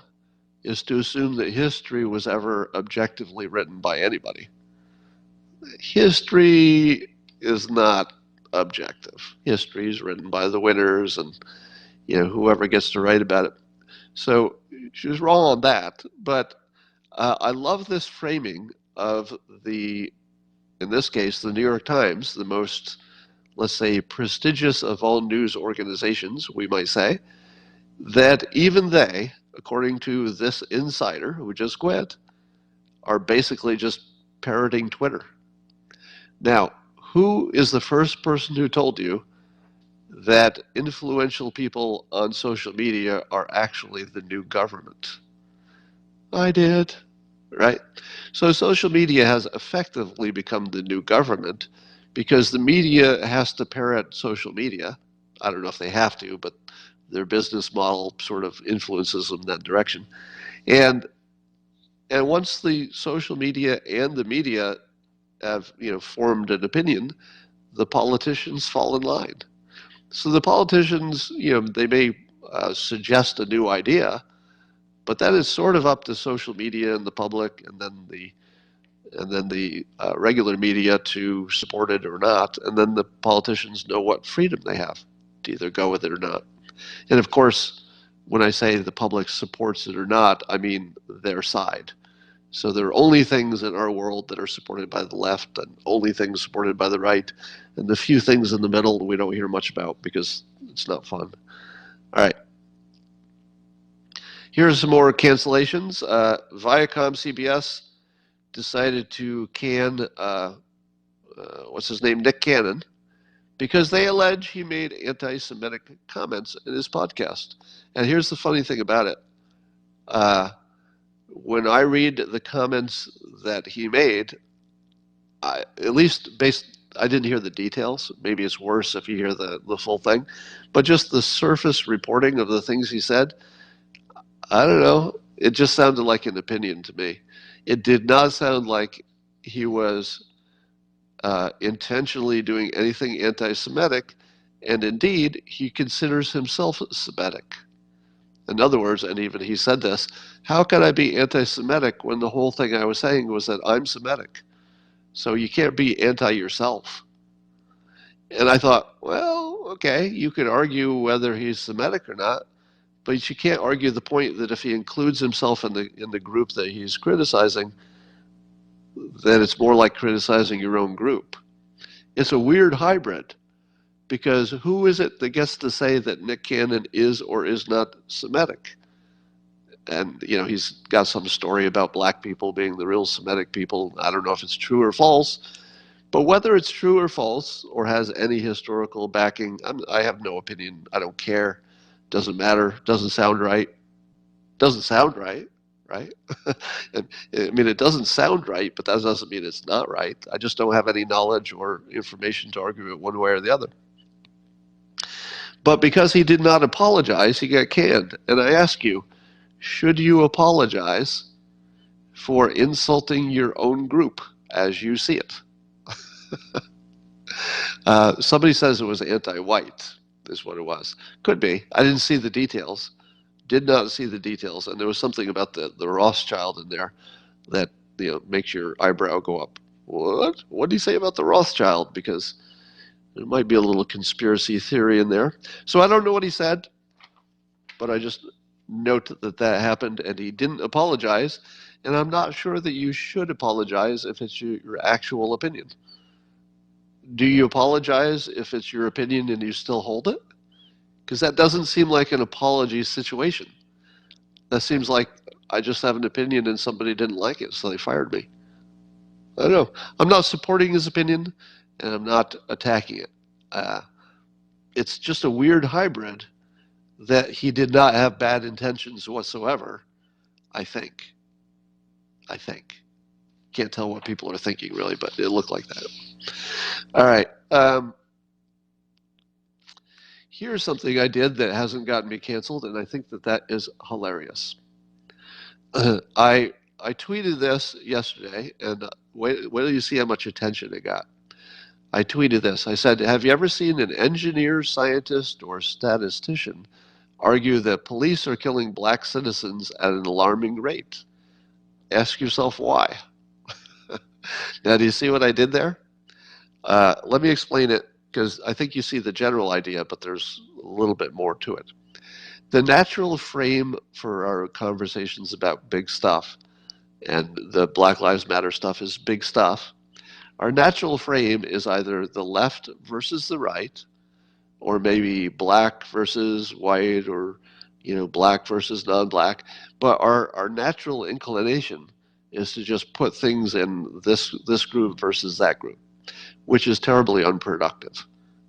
is to assume that history was ever objectively written by anybody. History is not objective. History is written by the winners and whoever gets to write about it. So she was wrong on that, but I love this framing of in this case, the New York Times, the most, let's say, prestigious of all news organizations, we might say, that even they, according to this insider who just quit, are basically just parroting Twitter. Now, who is the first person who told you that influential people on social media are actually the new government? I did. right? So social media has effectively become the new government because the media has to parrot social media. I don't know if they have to, but their business model sort of influences them in that direction. And and once the social media and the media have formed an opinion, the politicians fall in line. So the politicians, they may suggest a new idea, but that is sort of up to social media and the public, and then the regular media to support it or not, and then the politicians know what freedom they have to either go with it or not. And of course, when I say the public supports it or not, I mean their side. So there are only things in our world that are supported by the left and only things supported by the right, and the few things in the middle we don't hear much about because it's not fun. All right. Here's some more cancellations. Viacom CBS decided to can, what's his name, Nick Cannon, because they allege he made anti-Semitic comments in his podcast. And here's the funny thing about it. When I read the comments that he made, I didn't hear the details. Maybe it's worse if you hear the full thing. But just the surface reporting of the things he said, I don't know. It just sounded like an opinion to me. It did not sound like he was intentionally doing anything anti-Semitic, and indeed, he considers himself Semitic. In other words, and even he said this, how can I be anti-Semitic when the whole thing I was saying was that I'm Semitic? So you can't be anti-yourself. And I thought, well, okay, you could argue whether he's Semitic or not, but you can't argue the point that if he includes himself in the group that he's criticizing, then it's more like criticizing your own group. It's a weird hybrid, because who is it that gets to say that Nick Cannon is or is not Semitic? And he's got some story about black people being the real Semitic people. I don't know if it's true or false, but whether it's true or false or has any historical backing, I have no opinion. I don't care. Doesn't matter. Doesn't sound right. Doesn't sound right, right? And, I mean, it doesn't sound right, but that doesn't mean it's not right. I just don't have any knowledge or information to argue it one way or the other. But because he did not apologize, he got canned. And I ask you, should you apologize for insulting your own group as you see it? Somebody says it was anti-white, is what it was. Could be. I didn't see the details. Did not see the details. And there was something about the Rothschild in there that makes your eyebrow go up. What? What did he say about the Rothschild? Because there might be a little conspiracy theory in there. So I don't know what he said, but I just note that happened, and he didn't apologize. And I'm not sure that you should apologize if it's your actual opinion. Do you apologize if it's your opinion and you still hold it? Because that doesn't seem like an apology situation. That seems like I just have an opinion and somebody didn't like it, so they fired me. I don't know. I'm not supporting his opinion, and I'm not attacking it. It's just a weird hybrid that he did not have bad intentions whatsoever, I think. Can't tell what people are thinking, really, but it looked like that. All right. Here's something I did that hasn't gotten me canceled, and I think that is hilarious. I tweeted this yesterday, and wait till you see how much attention it got. I tweeted this. I said, have you ever seen an engineer, scientist, or statistician argue that police are killing black citizens at an alarming rate? Ask yourself why. Now, do you see what I did there? Let me explain it, because I think you see the general idea, but there's a little bit more to it. The natural frame for our conversations about big stuff, and the Black Lives Matter stuff is big stuff. Our natural frame is either the left versus the right, or maybe black versus white, or black versus non-black. But our natural inclination is to just put things in this group versus that group, which is terribly unproductive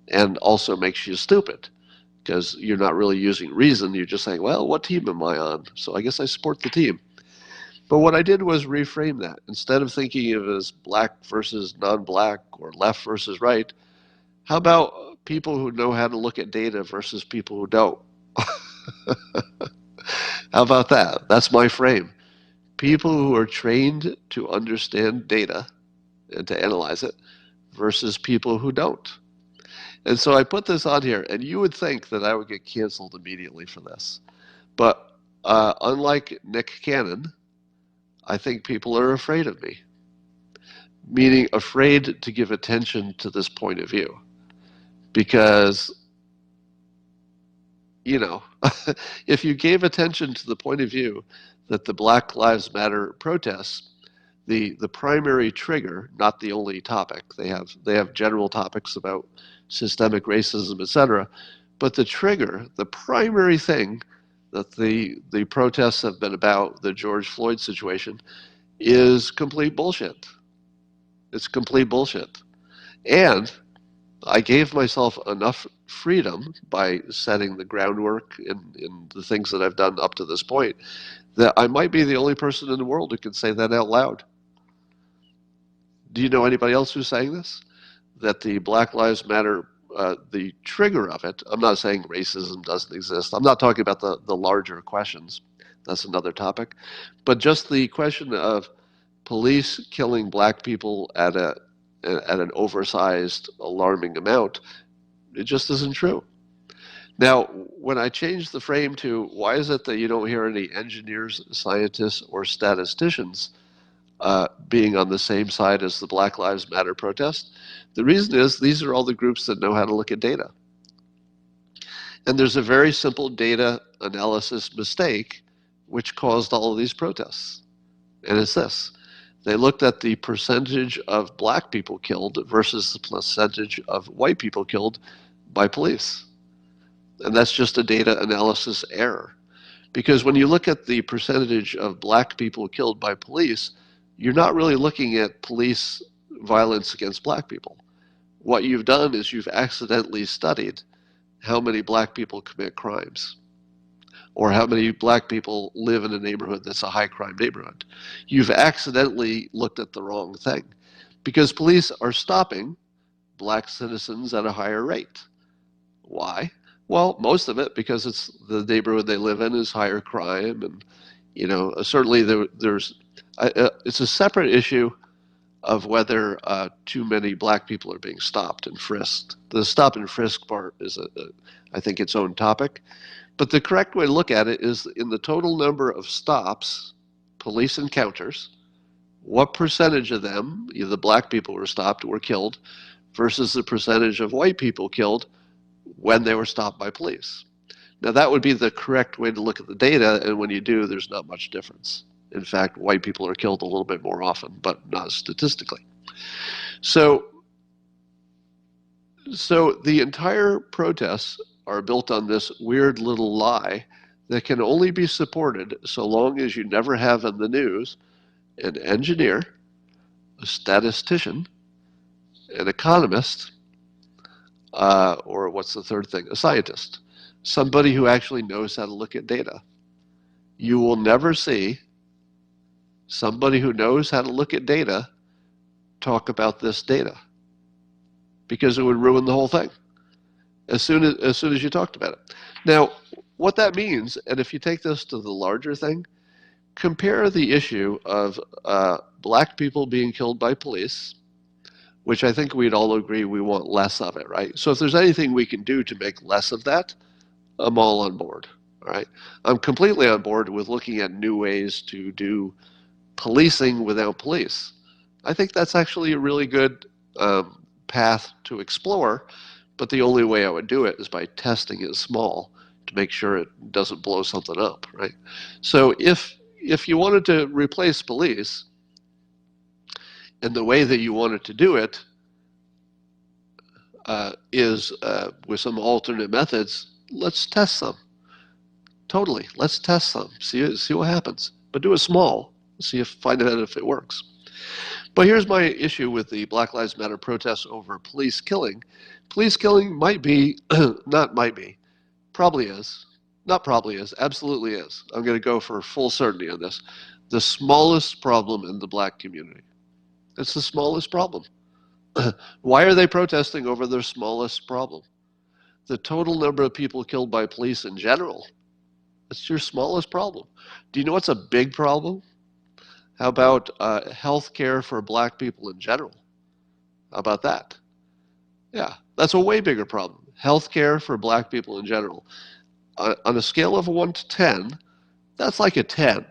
and also makes you stupid, because you're not really using reason. You're just saying, well, what team am I on? So I guess I support the team. But what I did was reframe that. Instead of thinking of it as black versus non-black or left versus right, how about people who know how to look at data versus people who don't? How about that? That's my frame. People who are trained to understand data and to analyze it versus people who don't. And so I put this on here, and you would think that I would get canceled immediately for this. But unlike Nick Cannon, I think people are afraid of me, meaning afraid to give attention to this point of view. Because, you know, if you gave attention to the point of view that the Black Lives Matter protests, the primary trigger, not the only topic, they have general topics about systemic racism, etc., but the trigger, the primary thing that the protests have been about, the George Floyd situation, is complete bullshit. It's complete bullshit. And I gave myself enough freedom by setting the groundwork in the things that I've done up to this point that I might be the only person in the world who can say that out loud. Do you know anybody else who's saying this? That the Black Lives Matter, the trigger of it, I'm not saying racism doesn't exist. I'm not talking about the larger questions. That's another topic. But just the question of police killing black people at an oversized, alarming amount, it just isn't true. Now, when I changed the frame to why is it that you don't hear any engineers, scientists, or statisticians being on the same side as the Black Lives Matter protest, the reason is these are all the groups that know how to look at data. And there's a very simple data analysis mistake which caused all of these protests. And it's this. They looked at the percentage of black people killed versus the percentage of white people killed by police. And that's just a data analysis error. Because when you look at the percentage of black people killed by police, you're not really looking at police violence against black people. What you've done is you've accidentally studied how many black people commit crimes, or how many black people live in a neighborhood that's a high crime neighborhood. You've accidentally looked at the wrong thing, because police are stopping black citizens at a higher rate. Why? Well, most of it because it's the neighborhood they live in is higher crime, and certainly there's it's a separate issue of whether too many black people are being stopped and frisked. The stop and frisk part is, I think, its own topic. But the correct way to look at it is in the total number of stops, police encounters, what percentage of them, either the black people who were stopped or killed, versus the percentage of white people killed when they were stopped by police. Now that would be the correct way to look at the data, and when you do, there's not much difference. In fact, white people are killed a little bit more often, but not statistically. So the entire protests are built on this weird little lie that can only be supported so long as you never have in the news an engineer, a statistician, an economist, or what's the third thing? A scientist. Somebody who actually knows how to look at data. You will never see somebody who knows how to look at data talk about this data, because it would ruin the whole thing as soon as you talked about it. Now, what that means, and if you take this to the larger thing, compare the issue of black people being killed by police, which I think we'd all agree we want less of it, right? So if there's anything we can do to make less of that, I'm all on board, all right? I'm completely on board with looking at new ways to do policing without police. I think that's actually a really good path to explore, but the only way I would do it is by testing it small to make sure it doesn't blow something up, right? So if you wanted to replace police, and the way that you wanted to do it is with some alternate methods, let's test some. Totally, let's test some. See what happens. But do it small. Find out if it works. But here's my issue with the Black Lives Matter protests over police killing. Police killing might be, not might be, probably is. Not probably is, absolutely is. I'm going to go for full certainty on this. The smallest problem in the black community. It's the smallest problem. Why are they protesting over their smallest problem? The total number of people killed by police in general, it's your smallest problem. Do you know what's a big problem? How about health care for black people in general? How about that? Yeah, that's a way bigger problem. Health care for black people in general. On a scale of 1 to 10, that's like a 10.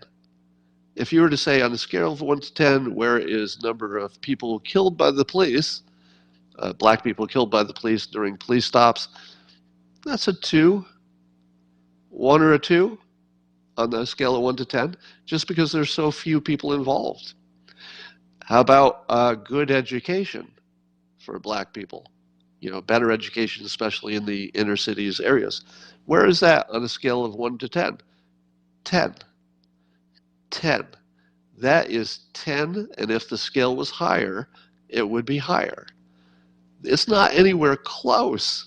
If you were to say on a scale of 1 to 10, where is number of people killed by the police, black people killed by the police during police stops, that's a 2. 1 or a 2 on the scale of 1 to 10, just because there's so few people involved. How about good education for black people? You know, better education, especially in the inner cities areas. Where is that on a scale of 1 to 10? 10. 10. That is 10, and if the scale was higher, it would be higher. It's not anywhere close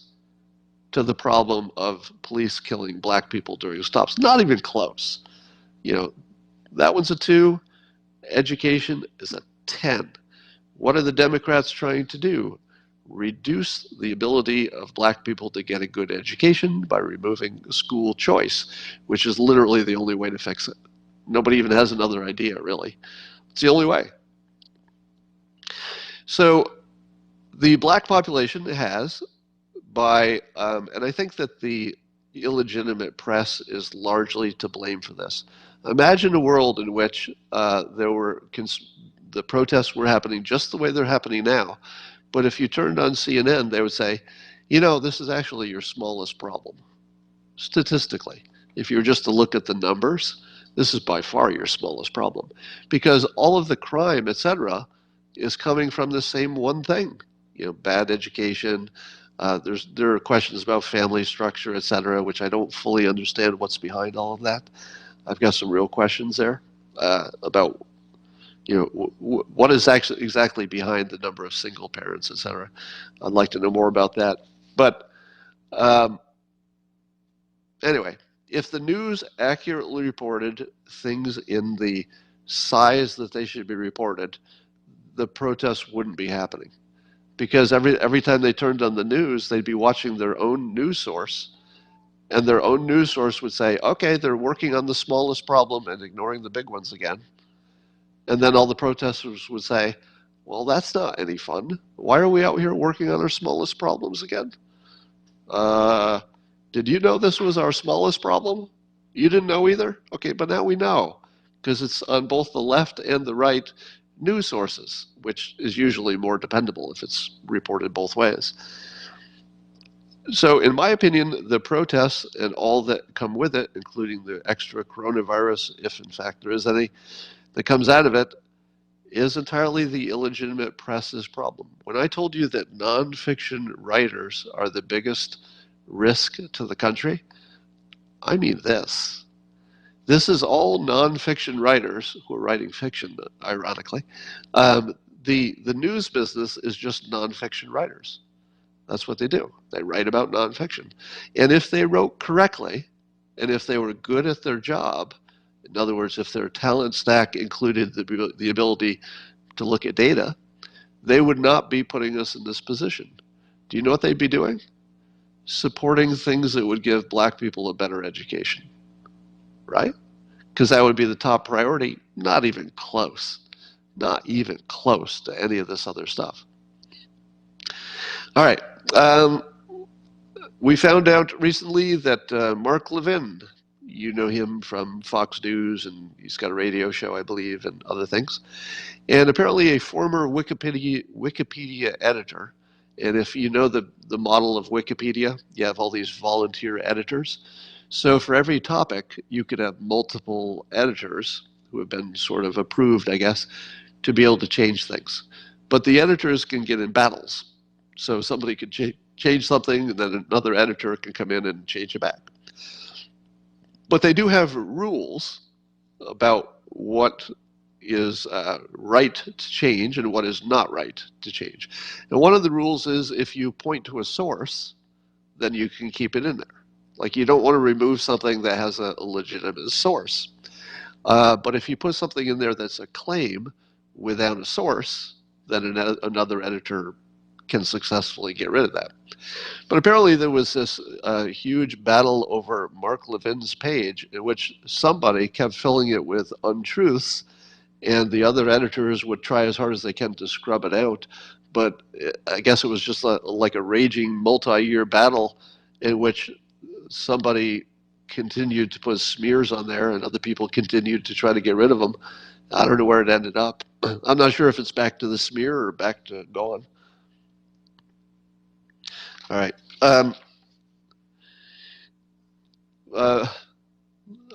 to the problem of police killing black people during stops. Not even close. You know, that one's a 2. Education is a 10. What are the Democrats trying to do? Reduce the ability of black people to get a good education by removing school choice, which is literally the only way to fix it. Nobody even has another idea, really. It's the only way. So the black population has, and I think that the illegitimate press is largely to blame for this. Imagine a world in which the protests were happening just the way they're happening now, but if you turned on CNN, they would say, you know, this is actually your smallest problem. Statistically, if you were just to look at the numbers, this is by far your smallest problem, because all of the crime, etc., is coming from the same one thing. You know, bad education. There are questions about family structure, etc., which I don't fully understand what's behind all of that. I've got some real questions there about, you know, what is actually exactly behind the number of single parents, etc. I'd like to know more about that. But anyway, if the news accurately reported things in the size that they should be reported, the protests wouldn't be happening. Because every time they turned on the news, they'd be watching their own news source, and their own news source would say, okay, they're working on the smallest problem and ignoring the big ones again. And then all the protesters would say, well, that's not any fun. Why are we out here working on our smallest problems again? Did you know this was our smallest problem? You didn't know either? Okay, but now we know, because it's on both the left and the right news sources, which is usually more dependable if it's reported both ways. So in my opinion, the protests and all that come with it, including the extra coronavirus, if in fact there is any, that comes out of it, is entirely the illegitimate press's problem. When I told you that nonfiction writers are the biggest risk to the country, I mean this. This is all nonfiction writers who are writing fiction, ironically. The news business is just nonfiction writers. That's what they do. They write about nonfiction. And if they wrote correctly, and if they were good at their job, in other words, if their talent stack included the ability to look at data, they would not be putting us in this position. Do you know what they'd be doing? Supporting things that would give black people a better education, right? Because that would be the top priority. Not even close. Not even close to any of this other stuff. All right. We found out recently that Mark Levin, you know him from Fox News, and he's got a radio show, I believe, and other things. And apparently a former Wikipedia editor. And if you know the model of Wikipedia, you have all these volunteer editors. So for every topic, you could have multiple editors who have been sort of approved, I guess, to be able to change things. But the editors can get in battles. So somebody could change something, and then another editor can come in and change it back. But they do have rules about what is right to change and what is not right to change. And one of the rules is if you point to a source, then you can keep it in there. Like, you don't want to remove something that has a legitimate source. But if you put something in there that's a claim without a source, then another editor can successfully get rid of that. But apparently there was this huge battle over Mark Levin's page in which somebody kept filling it with untruths, and the other editors would try as hard as they can to scrub it out. But I guess it was just like a raging multi-year battle in which somebody continued to put smears on there and other people continued to try to get rid of them. I don't know where it ended up. I'm not sure if it's back to the smear or back to gone. All right.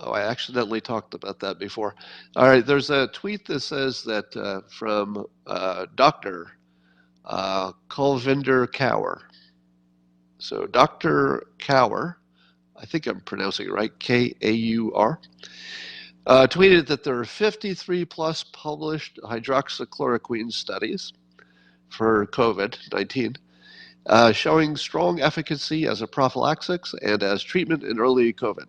I accidentally talked about that before. All right, there's a tweet that says that from Dr. Kulvinder Kaur. So Dr. Kaur, I think I'm pronouncing it right, K-A-U-R, tweeted that there are 53 plus published hydroxychloroquine studies for COVID-19 showing strong efficacy as a prophylaxis and as treatment in early COVID.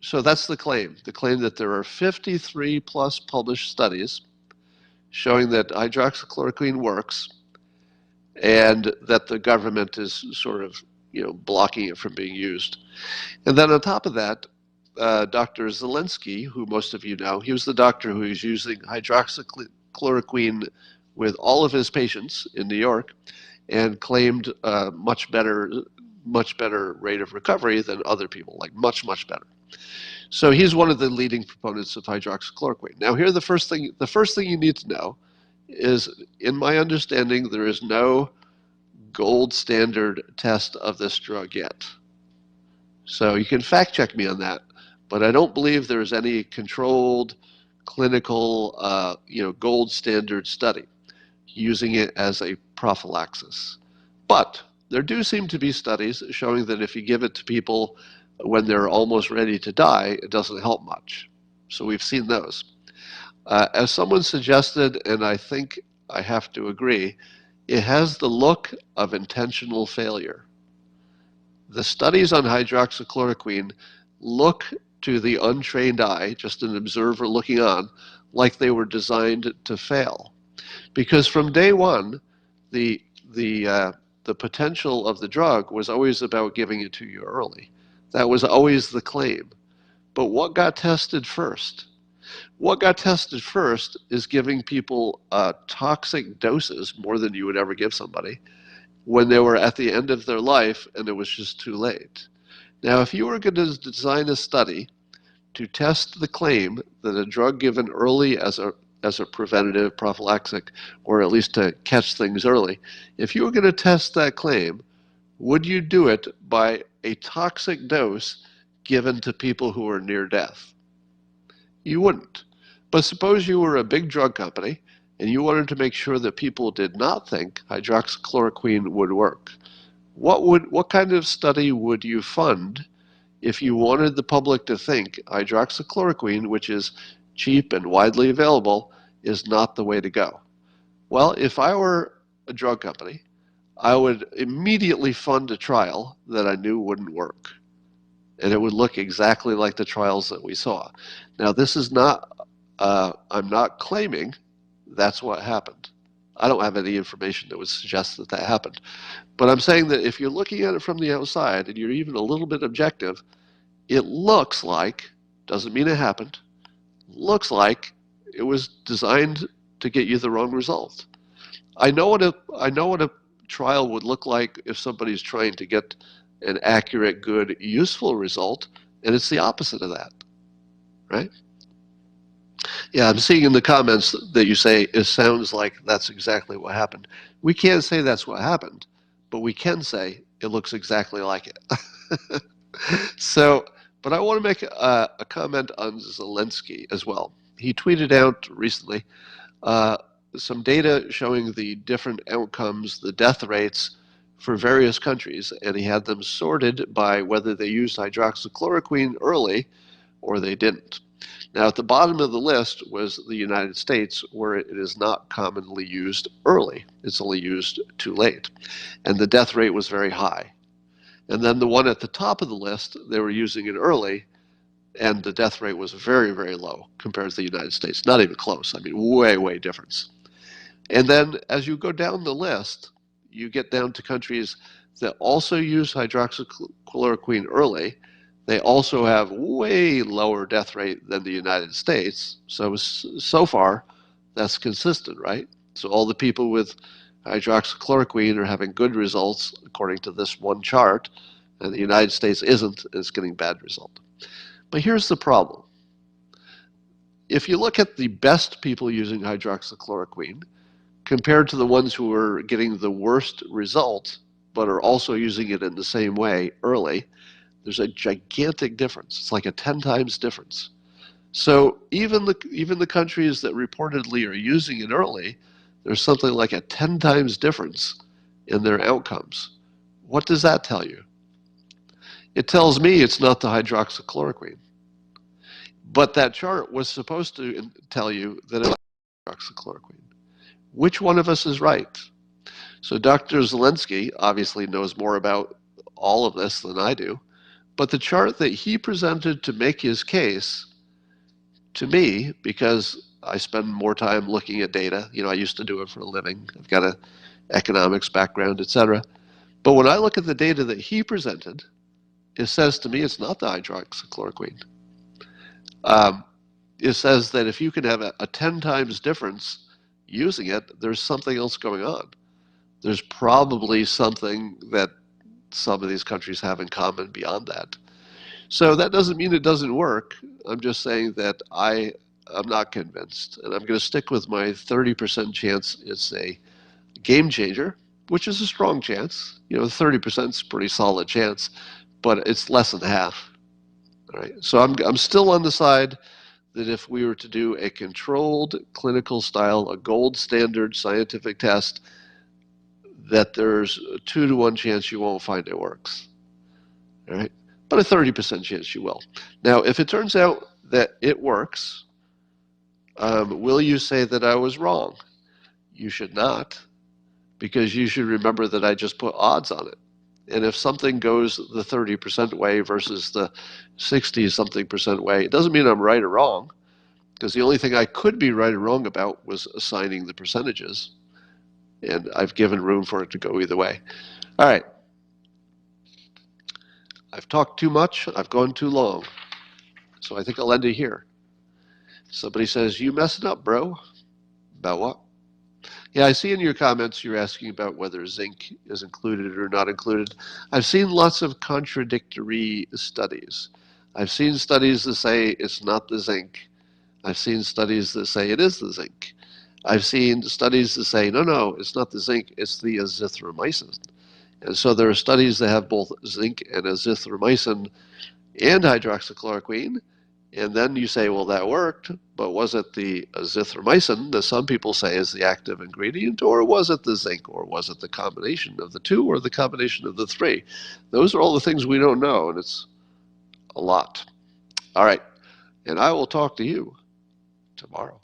So that's the claim that there are 53 plus published studies showing that hydroxychloroquine works and that the government is sort of blocking it from being used. And then on top of that, Dr. Zelensky, who most of you know, he was the doctor who was using hydroxychloroquine with all of his patients in New York and claimed much better rate of recovery than other people, like much better. So he's one of the leading proponents of hydroxychloroquine. Now here the first thing you need to know is, in my understanding, there is no gold standard test of this drug yet. So you can fact check me on that, but I don't believe there is any controlled clinical gold standard study using it as a prophylaxis. But there do seem to be studies showing that if you give it to people when they're almost ready to die, it doesn't help much. So we've seen those. As someone suggested, and I think I have to agree, it has the look of intentional failure. The studies on hydroxychloroquine look to the untrained eye, just an observer looking on, like they were designed to fail. Because from day one, the potential of the drug was always about giving it to you early. That was always the claim. But what got tested first? What got tested first is giving people toxic doses, more than you would ever give somebody, when they were at the end of their life and it was just too late. Now, if you were going to design a study to test the claim that a drug given early as a preventative prophylactic, or at least to catch things early, if you were going to test that claim, would you do it by a toxic dose given to people who are near death? You wouldn't. But suppose you were a big drug company and you wanted to make sure that people did not think hydroxychloroquine would work. What kind of study would you fund if you wanted the public to think hydroxychloroquine, which is cheap and widely available, is not the way to go? Well, if I were a drug company, I would immediately fund a trial that I knew wouldn't work. And it would look exactly like the trials that we saw. Now, this is not, I'm not claiming that's what happened. I don't have any information that would suggest that happened. But I'm saying that if you're looking at it from the outside and you're even a little bit objective, it looks like, doesn't mean it happened, looks like it was designed to get you the wrong result. I know what a trial would look like if somebody's trying to get an accurate, good, useful result, and it's the opposite of that, right? Yeah, I'm seeing in the comments that you say it sounds like that's exactly what happened. We can't say that's what happened, but we can say it looks exactly like it. So, but I want to make a comment on Zelensky as well. He tweeted out recently some data showing the different outcomes, the death rates for various countries, and he had them sorted by whether they used hydroxychloroquine early or they didn't. Now, at the bottom of the list was the United States, where it is not commonly used early. It's only used too late. And the death rate was very high. And then the one at the top of the list, they were using it early, and the death rate was very, very low compared to the United States. Not even close. I mean, way, way difference. And then as you go down the list, you get down to countries that also use hydroxychloroquine early. They also have way lower death rate than the United States. So far, that's consistent, right? So all the people with hydroxychloroquine are having good results according to this one chart, and the United States isn't, and it's getting bad result. But here's the problem. If you look at the best people using hydroxychloroquine, compared to the ones who are getting the worst result, but are also using it in the same way early, there's a gigantic difference. It's like a 10 times difference. So even the countries that reportedly are using it early, there's something like a 10 times difference in their outcomes. What does that tell you? It tells me it's not the hydroxychloroquine. But that chart was supposed to tell you that it's hydroxychloroquine. Which one of us is right? So Dr. Zelensky obviously knows more about all of this than I do, but the chart that he presented to make his case, to me, because I spend more time looking at data, I used to do it for a living, I've got an economics background, etc. But when I look at the data that he presented, it says to me it's not the hydroxychloroquine. It says that if you can have a 10 times difference using it, there's something else going on. There's probably something that some of these countries have in common beyond that. So that doesn't mean it doesn't work. I'm just saying that I'm not convinced. And I'm going to stick with my 30% chance it's a game changer, which is a strong chance. 30% is a pretty solid chance, but it's less than half. All right. So I'm still on the side that if we were to do a controlled clinical style, a gold standard scientific test, that there's a 2 to 1 chance you won't find it works. All right? But a 30% chance you will. Now, if it turns out that it works, will you say that I was wrong? You should not, because you should remember that I just put odds on it. And if something goes the 30% way versus the 60-something% way, it doesn't mean I'm right or wrong, because the only thing I could be right or wrong about was assigning the percentages. And I've given room for it to go either way. All right. I've talked too much. I've gone too long. So I think I'll end it here. Somebody says, you messing up, bro. About what? Yeah, I see in your comments you're asking about whether zinc is included or not included. I've seen lots of contradictory studies. I've seen studies that say it's not the zinc. I've seen studies that say it is the zinc. I've seen studies that say, no, it's not the zinc, it's the azithromycin. And so there are studies that have both zinc and azithromycin and hydroxychloroquine. And then you say, well, that worked, but was it the azithromycin that some people say is the active ingredient, or was it the zinc, or was it the combination of the two, or the combination of the three? Those are all the things we don't know, and it's a lot. All right, and I will talk to you tomorrow.